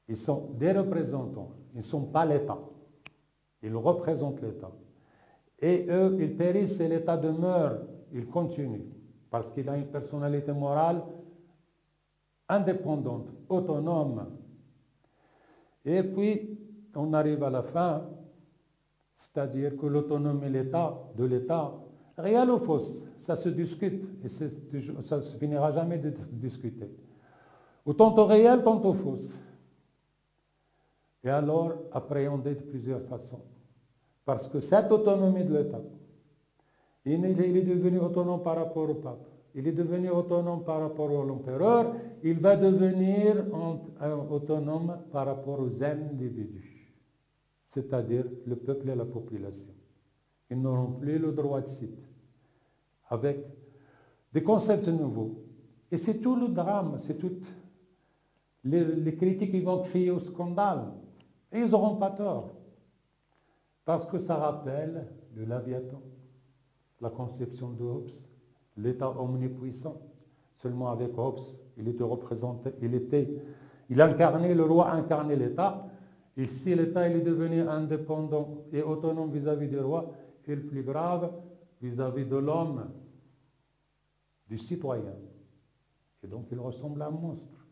Ils sont des représentants, ils ne sont pas l'État. Ils représentent l'État. Et eux, ils périssent et l'État demeure, il continue, parce qu'il a une personnalité morale indépendante, autonome. Et puis, on arrive à la fin, c'est-à-dire que l'autonomie de l'État, réel ou fausse, ça se discute et ça ne se finira jamais de discuter. Ou tantôt réel, tantôt fausse. Et alors, appréhender de plusieurs façons. Parce que cette autonomie de l'État, il est devenu autonome par rapport au pape, il est devenu autonome par rapport à l'empereur, il va devenir autonome par rapport aux individus, c'est-à-dire le peuple et la population. Ils n'auront plus le droit de cite, avec des concepts nouveaux. Et c'est tout le drame, c'est toutes les critiques qui vont crier au scandale. Et ils n'auront pas tort, parce que ça rappelle le Léviathan, la conception de Hobbes, l'État omnipuissant. Seulement avec Hobbes, il était représenté, il incarnait, le roi incarnait l'État. Et si l'État est devenu indépendant et autonome vis-à-vis du roi, et le plus grave, vis-à-vis de l'homme, du citoyen. Et donc il ressemble à un monstre.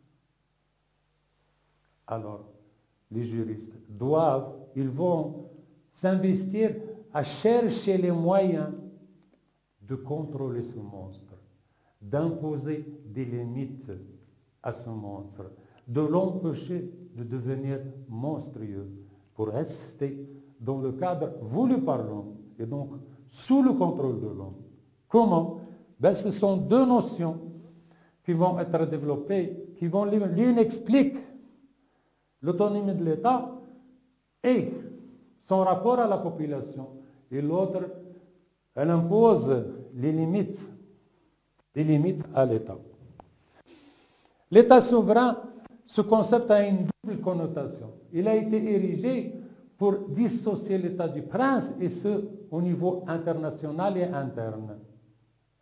Alors, les juristes ils vont s'investir à chercher les moyens de contrôler ce monstre, d'imposer des limites à ce monstre, de l'empêcher de devenir monstrueux pour rester dans le cadre voulu par l'homme et donc sous le contrôle de l'homme. Comment? Ce sont deux notions qui vont être développées, qui vont, l'une explique l'autonomie de l'État et son rapport à la population, et l'autre, elle impose des limites à l'État. L'État souverain, ce concept a une double connotation. Il a été érigé pour dissocier l'État du prince, et ce, au niveau international et interne.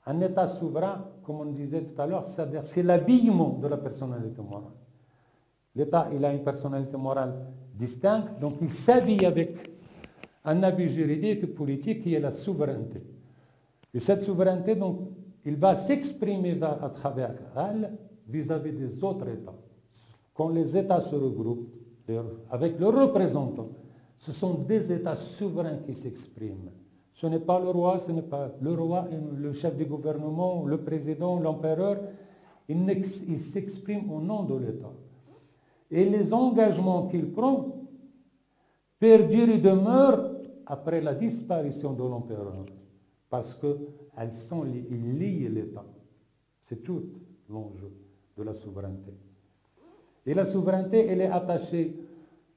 Un État souverain, comme on disait tout à l'heure, c'est-à-dire c'est l'habillement de la personnalité morale. L'État, il a une personnalité morale distincte, donc il s'habille avec un habit juridique et politique qui est la souveraineté. Et cette souveraineté, donc, il va s'exprimer à travers elle vis-à-vis des autres États. Quand les États se regroupent avec leurs représentants, ce sont des États souverains qui s'expriment. Ce n'est pas le roi, ce n'est pas le roi, le chef du gouvernement, le président, l'empereur. Il s'exprime au nom de l'État. Et les engagements qu'il prend perdurent et demeurent après la disparition de l'empereur. Parce qu'ils lient l'État. C'est tout l'enjeu de la souveraineté. Et la souveraineté, elle est attachée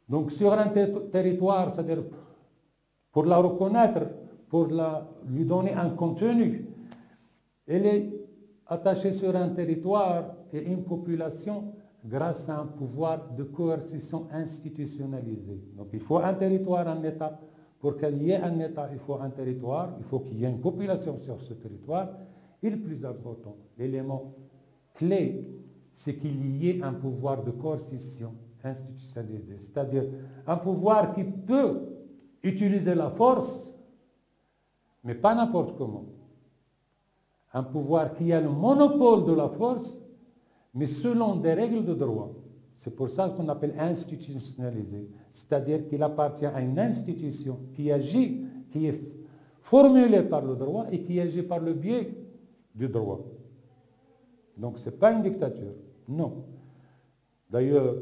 donc sur un territoire, c'est-à-dire pour la reconnaître, pour lui donner un contenu. Elle est attachée sur un territoire et une population grâce à un pouvoir de coercition institutionnalisé. Donc il faut un territoire, un État. Pour qu'il y ait un État, il faut un territoire, il faut qu'il y ait une population sur ce territoire. Et le plus important, l'élément clé, c'est qu'il y ait un pouvoir de coercition institutionnalisé. C'est-à-dire un pouvoir qui peut utiliser la force, mais pas n'importe comment. Un pouvoir qui a le monopole de la force, mais selon des règles de droit. C'est pour ça qu'on appelle institutionnalisé. C'est-à-dire qu'il appartient à une institution qui agit, qui est formulée par le droit et qui agit par le biais du droit. Donc ce n'est pas une dictature, non. D'ailleurs,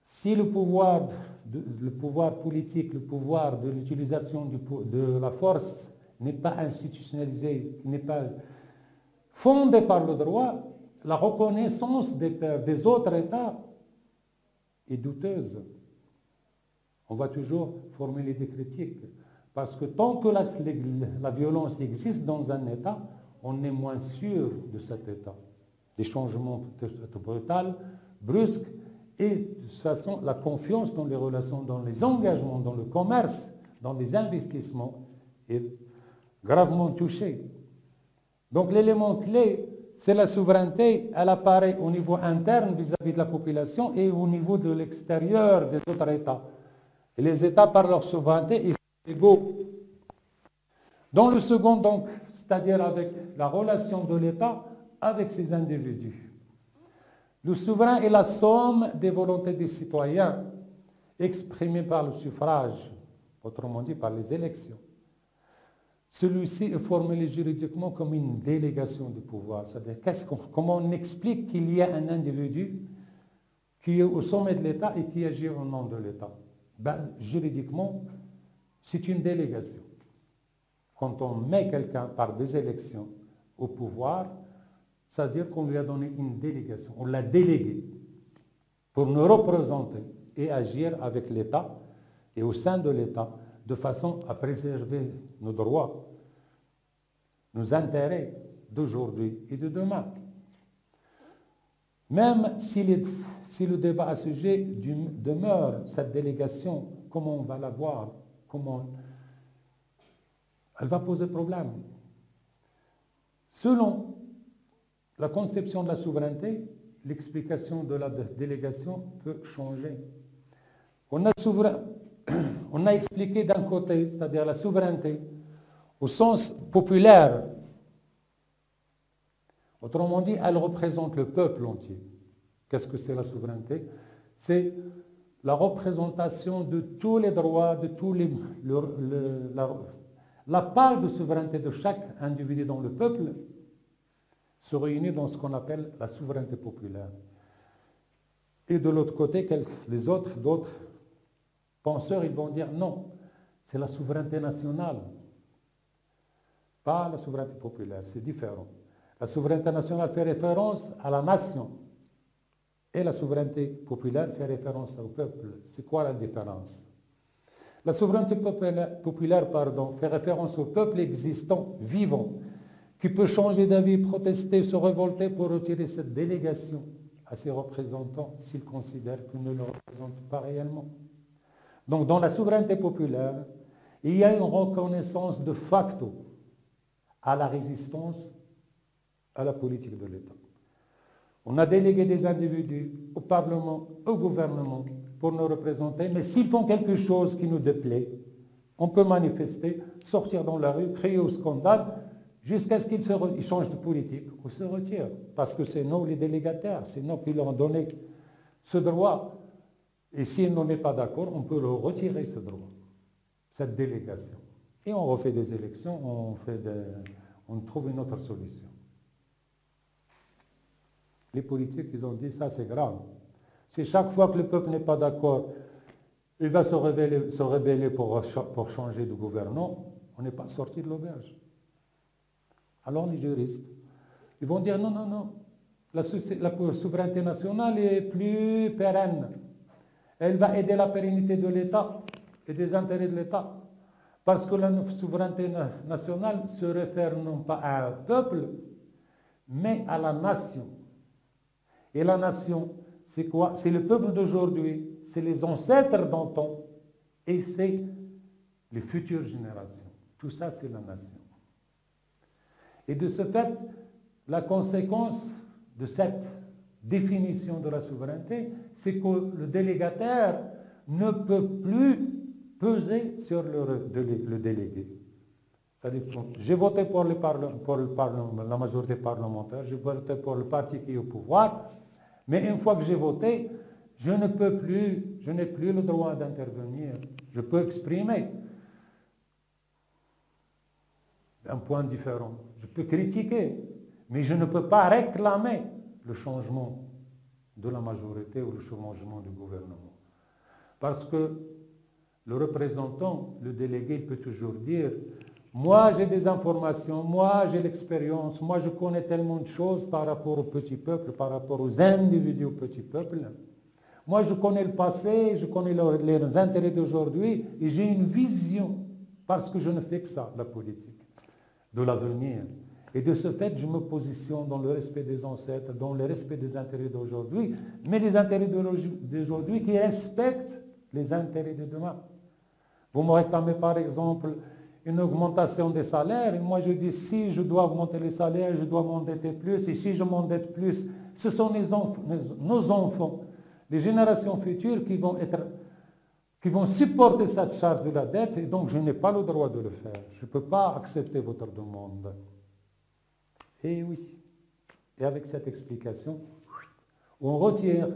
si le pouvoir politique, le pouvoir de l'utilisation de la force n'est pas institutionnalisé, n'est pas fondé par le droit, la reconnaissance des autres États est douteuse. On va toujours formuler des critiques. Parce que tant que la violence existe dans un État, on est moins sûr de cet État. Des changements brutaux, brusques, et de toute façon, la confiance dans les relations, dans les engagements, dans le commerce, dans les investissements est gravement touchée. Donc l'élément clé, c'est la souveraineté. Elle apparaît au niveau interne vis-à-vis de la population et au niveau de l'extérieur des autres États. Et les États, par leur souveraineté, ils sont égaux. Dans le second, donc, c'est-à-dire avec la relation de l'État avec ses individus. Le souverain est la somme des volontés des citoyens exprimées par le suffrage, autrement dit par les élections. Celui-ci est formulé juridiquement comme une délégation de pouvoir. C'est-à-dire, comment on explique qu'il y a un individu qui est au sommet de l'État et qui agit au nom de l'État? Juridiquement, c'est une délégation. Quand on met quelqu'un par des élections au pouvoir, c'est-à-dire qu'on lui a donné une délégation, on l'a délégué pour nous représenter et agir avec l'État et au sein de l'État de façon à préserver nos droits, nos intérêts d'aujourd'hui et de demain. Même si le débat à ce sujet demeure, cette délégation, comment on va la voir, elle va poser problème. Selon la conception de la souveraineté, l'explication de la délégation peut changer. On a expliqué d'un côté, c'est-à-dire la souveraineté, au sens populaire. Autrement dit, elle représente le peuple entier. Qu'est-ce que c'est la souveraineté? C'est la représentation de tous les droits, de tous la part de souveraineté de chaque individu dans le peuple se réunit dans ce qu'on appelle la souveraineté populaire. Et de l'autre côté, d'autres penseurs, ils vont dire non, c'est la souveraineté nationale, pas la souveraineté populaire, c'est différent. La souveraineté nationale fait référence à la nation et la souveraineté populaire fait référence au peuple. C'est quoi la différence? La souveraineté populaire, fait référence au peuple existant, vivant, qui peut changer d'avis, protester, se révolter pour retirer cette délégation à ses représentants s'il considère qu'ils ne le représentent pas réellement. Donc dans la souveraineté populaire, il y a une reconnaissance de facto à la résistance à la politique de l'État. On a délégué des individus au Parlement, au gouvernement, pour nous représenter, mais s'ils font quelque chose qui nous déplaît, on peut manifester, sortir dans la rue, crier au scandale, jusqu'à ce qu'ils changent de politique ou se retirent. Parce que c'est nous les délégataires, c'est nous qui leur avons donné ce droit. Et s'ils n'en sont pas d'accord, on peut leur retirer ce droit, cette délégation. Et on refait des élections, on trouve une autre solution. Les politiques, ils ont dit, ça c'est grave. Si chaque fois que le peuple n'est pas d'accord, il va se rebeller pour changer de gouvernement, on n'est pas sorti de l'auberge. Alors les juristes, ils vont dire non, non, non, la souveraineté nationale est plus pérenne. Elle va aider la pérennité de l'État et des intérêts de l'État. Parce que la souveraineté nationale se réfère non pas à un peuple, mais à la nation. Et la nation, c'est quoi? C'est le peuple d'aujourd'hui, c'est les ancêtres d'antan, et c'est les futures générations. Tout ça, c'est la nation. Et de ce fait, la conséquence de cette définition de la souveraineté, c'est que le délégataire ne peut plus peser sur le délégué. C'est-à-dire, j'ai voté pour la majorité parlementaire, j'ai voté pour le parti qui est au pouvoir, mais une fois que j'ai voté, je n'ai plus le droit d'intervenir. Je peux exprimer un point différent. Je peux critiquer, mais je ne peux pas réclamer le changement de la majorité ou le changement du gouvernement. Parce que le représentant, le délégué, peut toujours dire « Moi, j'ai des informations, moi, j'ai l'expérience, moi, je connais tellement de choses par rapport au petit peuple, par rapport aux individus au petit peuple. Moi, je connais le passé, je connais les intérêts d'aujourd'hui et j'ai une vision parce que je ne fais que ça, la politique, de l'avenir. Et de ce fait, je me positionne dans le respect des ancêtres, dans le respect des intérêts d'aujourd'hui, mais les intérêts d'aujourd'hui qui respectent les intérêts de demain. Vous me réclamez par exemple une augmentation des salaires, et moi je dis si je dois augmenter les salaires, je dois m'endetter plus, et si je m'endette plus, ce sont nos enfants, les générations futures qui vont supporter cette charge de la dette, et donc je n'ai pas le droit de le faire. Je ne peux pas accepter votre demande. Et oui, et avec cette explication, on retire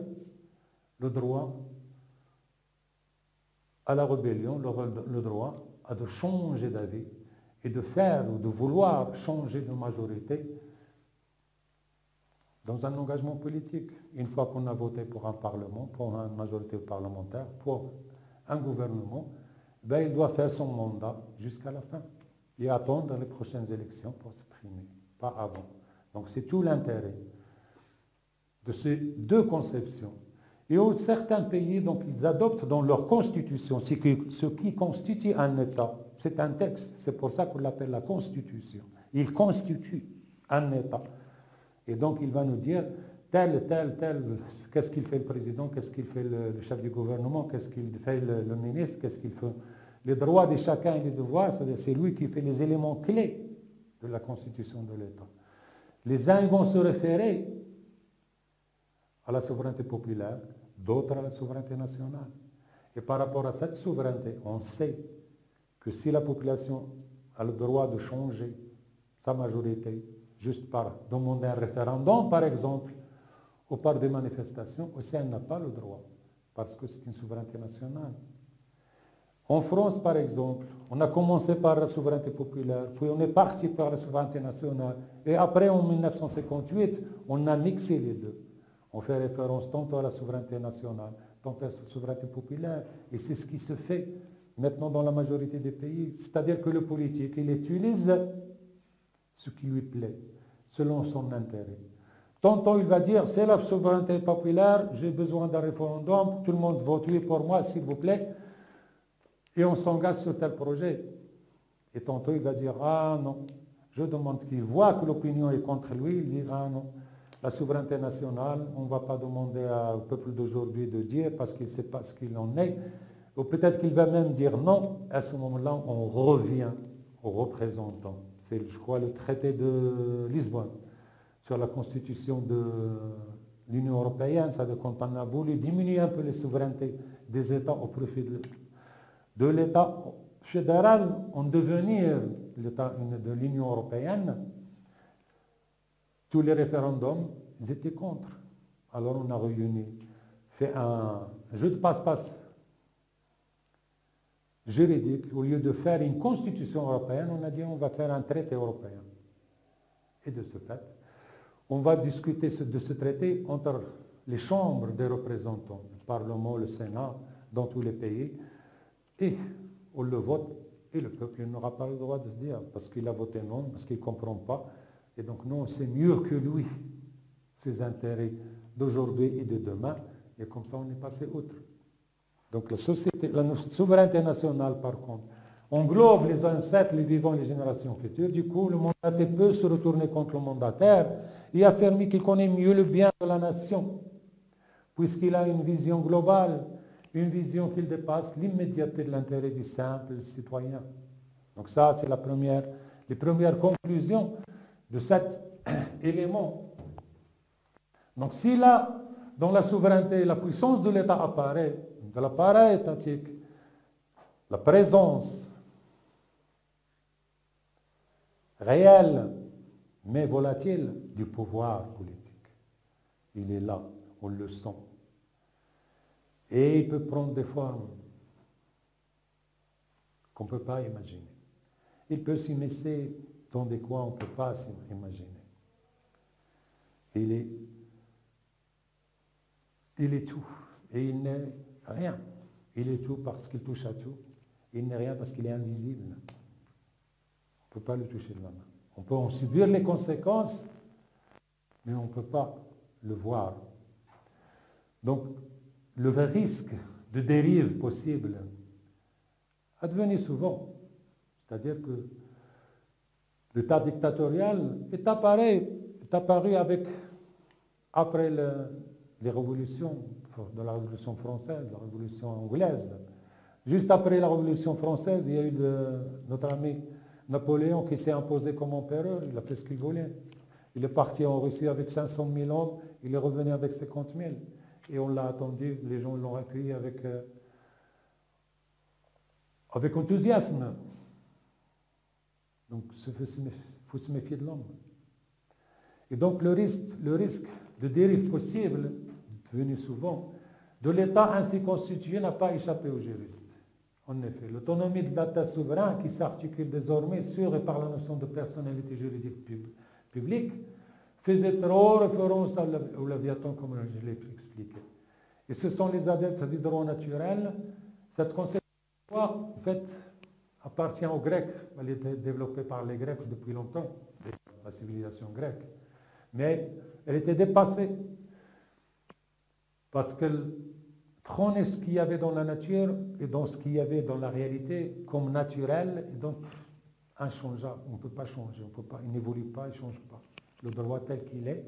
le droit à la rébellion, le droit à de changer d'avis et de faire ou de vouloir changer de majorité dans un engagement politique. Une fois qu'on a voté pour un parlement, pour une majorité parlementaire, pour un gouvernement, ben, il doit faire son mandat jusqu'à la fin et attendre les prochaines élections pour s'exprimer, pas avant. Donc c'est tout l'intérêt de ces deux conceptions. Et certains pays, donc, ils adoptent dans leur constitution ce qui constitue un État. C'est un texte, c'est pour ça qu'on l'appelle la Constitution. Il constitue un État. Et donc, il va nous dire tel, qu'est-ce qu'il fait le président, qu'est-ce qu'il fait le chef du gouvernement, qu'est-ce qu'il fait le ministre, qu'est-ce qu'il fait. Les droits de chacun et les devoirs, c'est lui qui fait les éléments clés de la Constitution de l'État. Les uns vont se référer à la souveraineté populaire, d'autres à la souveraineté nationale. Et par rapport à cette souveraineté, on sait que si la population a le droit de changer sa majorité, juste par demander un référendum, par exemple, ou par des manifestations, aussi elle n'a pas le droit, parce que c'est une souveraineté nationale. En France, par exemple, on a commencé par la souveraineté populaire, puis on est parti par la souveraineté nationale, et après, en 1958, on a mixé les deux. On fait référence tantôt à la souveraineté nationale, tantôt à la souveraineté populaire. Et c'est ce qui se fait maintenant dans la majorité des pays. C'est-à-dire que le politique, il utilise ce qui lui plaît, selon son intérêt. Tantôt il va dire, c'est la souveraineté populaire, j'ai besoin d'un référendum, tout le monde vote oui pour moi, s'il vous plaît, et on s'engage sur tel projet. Et tantôt il va dire, ah non, je demande qu'il voit que l'opinion est contre lui, il dit, ah non. La souveraineté nationale, on ne va pas demander au peuple d'aujourd'hui de dire parce qu'il ne sait pas ce qu'il en est. Ou peut-être qu'il va même dire non. À ce moment-là, on revient aux représentants. c'est, je crois, le traité de Lisbonne sur la constitution de l'Union européenne. Ça veut dire quand on a voulu diminuer un peu les souverainetés des États au profit de l'État fédéral en devenir l'État de l'Union européenne, tous les référendums, ils étaient contre. Alors on a réuni, fait un jeu de passe-passe juridique. Au lieu de faire une constitution européenne, on a dit on va faire un traité européen. Et de ce fait, on va discuter de ce traité entre les chambres des représentants, le Parlement, le Sénat, dans tous les pays, et on le vote, et le peuple n'aura pas le droit de se dire, parce qu'il a voté non, parce qu'il ne comprend pas, et donc nous, on sait mieux que lui ses intérêts d'aujourd'hui et de demain, et comme ça, on est passé outre. Donc la souveraineté nationale, par contre, englobe les ancêtres, les vivants, les générations futures. Du coup, le mandaté peut se retourner contre le mandataire et affirmer qu'il connaît mieux le bien de la nation, puisqu'il a une vision globale, une vision qui dépasse l'immédiateté de l'intérêt du simple citoyen. Donc ça, c'est les premières conclusions de cet élément. Donc si là, dans la souveraineté, la puissance de l'État apparaît, de l'appareil étatique, la présence réelle mais volatile du pouvoir politique. Il est là, on le sent. Et il peut prendre des formes qu'on ne peut pas imaginer. Il peut s'immiscer dans des coins qu'on ne peut pas s'imaginer. Il est tout. Et il n'est rien. Il est tout parce qu'il touche à tout. Il n'est rien parce qu'il est invisible. On ne peut pas le toucher de la main. On peut en subir les conséquences, mais on ne peut pas le voir. Donc, le risque de dérive possible a devenu souvent. C'est-à-dire que l'État dictatorial est apparu après les révolutions, de la Révolution française, la Révolution anglaise. Juste après la Révolution française, il y a eu notre ami Napoléon qui s'est imposé comme empereur, il a fait ce qu'il voulait. Il est parti en Russie avec 500 000 hommes, il est revenu avec 50 000. Et on l'a attendu, les gens l'ont accueilli avec enthousiasme. Donc il faut se méfier de l'homme. Et donc le risque de dérive possible, venu souvent, de l'État ainsi constitué n'a pas échappé aux juristes. En effet, l'autonomie de l'État souverain, qui s'articule désormais sur et par la notion de personnalité juridique publique, faisait trop référence au Léviathan, comme je l'ai expliqué. Et ce sont les adeptes du droit naturel. Cette conception, en fait, appartient aux Grecs. Elle a été développée par les Grecs depuis longtemps, la civilisation grecque. Mais elle était dépassée parce qu'elle prenait ce qu'il y avait dans la nature et dans ce qu'il y avait dans la réalité comme naturel et donc inchangeable. On ne peut pas changer, il n'évolue pas, il ne change pas. Le droit tel qu'il est.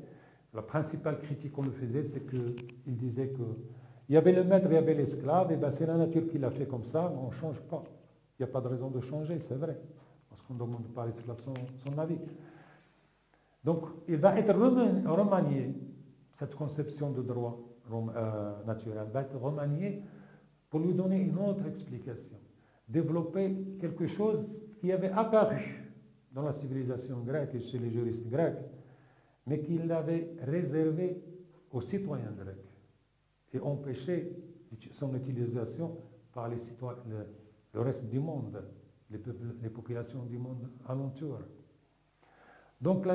La principale critique qu'on le faisait, c'est qu'il disait qu'il y avait le maître, il y avait l'esclave, et bien c'est la nature qui l'a fait comme ça, on ne change pas. Il n'y a pas de raison de changer, c'est vrai, parce qu'on ne demande pas à l'esclave son avis. Donc il va être remanié, cette conception de droit naturel va être remanié pour lui donner une autre explication, développer quelque chose qui avait apparu dans la civilisation grecque et chez les juristes grecs, mais qu'il avait réservé aux citoyens grecs et empêché son utilisation par le reste du monde, les populations du monde alentour. Donc,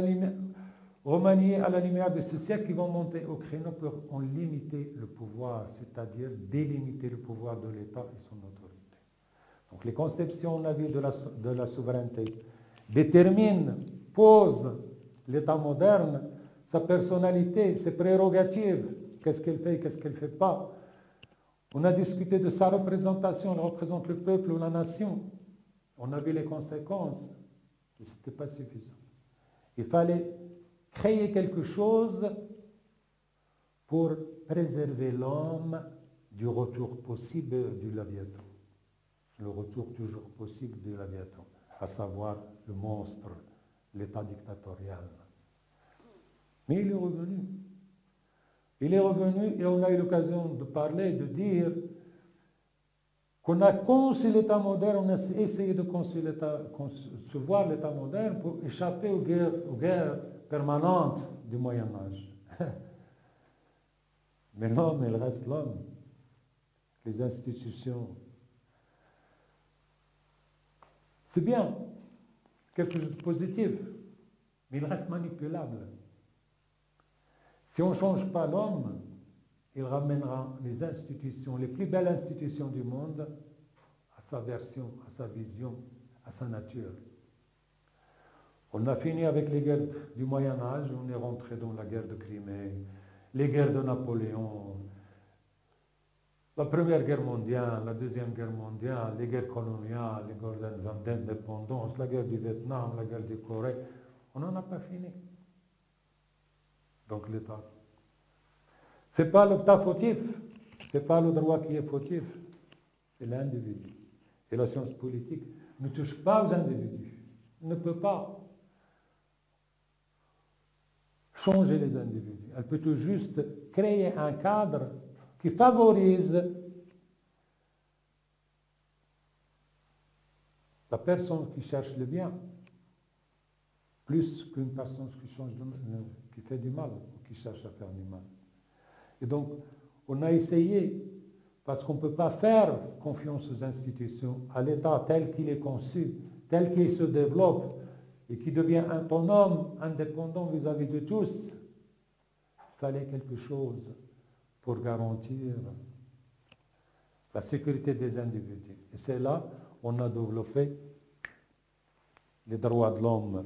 remaniés à la lumière de ce siècle, qui vont monter au créneau pour en limiter le pouvoir, c'est-à-dire délimiter le pouvoir de l'État et son autorité. Donc, les conceptions, on a vu, de la souveraineté déterminent, posent l'État moderne, sa personnalité, ses prérogatives, qu'est-ce qu'elle fait, qu'est-ce qu'elle ne fait pas. On a discuté de sa représentation, elle représente le peuple ou la nation. On a vu les conséquences, et ce n'était pas suffisant. Il fallait créer quelque chose pour préserver l'homme du retour possible du Léviathan. Le retour toujours possible du Léviathan, à savoir le monstre l'État dictatorial. Mais il est revenu. Il est revenu et on a eu l'occasion de parler, de dire qu'on a conçu l'État moderne, on a essayé de concevoir l'État moderne pour échapper aux guerres permanentes du Moyen-Âge. Mais l'homme, il reste l'homme. Les institutions. C'est bien, quelque chose de positif, mais il reste manipulable. Si on ne change pas l'homme, il ramènera les institutions, les plus belles institutions du monde, à sa version, à sa vision, à sa nature. On a fini avec les guerres du Moyen-Âge, on est rentré dans la guerre de Crimée, les guerres de Napoléon, la Première Guerre mondiale, la Deuxième Guerre mondiale, les guerres coloniales, les guerres d'indépendance, la guerre du Vietnam, la guerre de Corée. On n'en a pas fini. Donc l'État. Ce n'est pas l'État fautif, ce n'est pas le droit qui est fautif, c'est l'individu. Et la science politique ne touche pas aux individus, ne peut pas changer les individus. Elle peut tout juste créer un cadre qui favorise la personne qui cherche le bien, plus qu'une personne qui fait du mal, ou qui cherche à faire du mal. Et donc, on a essayé, parce qu'on ne peut pas faire confiance aux institutions, à l'État tel qu'il est conçu, tel qu'il se développe, et qui devient autonome, indépendant vis-à-vis de tous. Il fallait quelque chose pour garantir la sécurité des individus. Et c'est là qu'on a développé les droits de l'homme.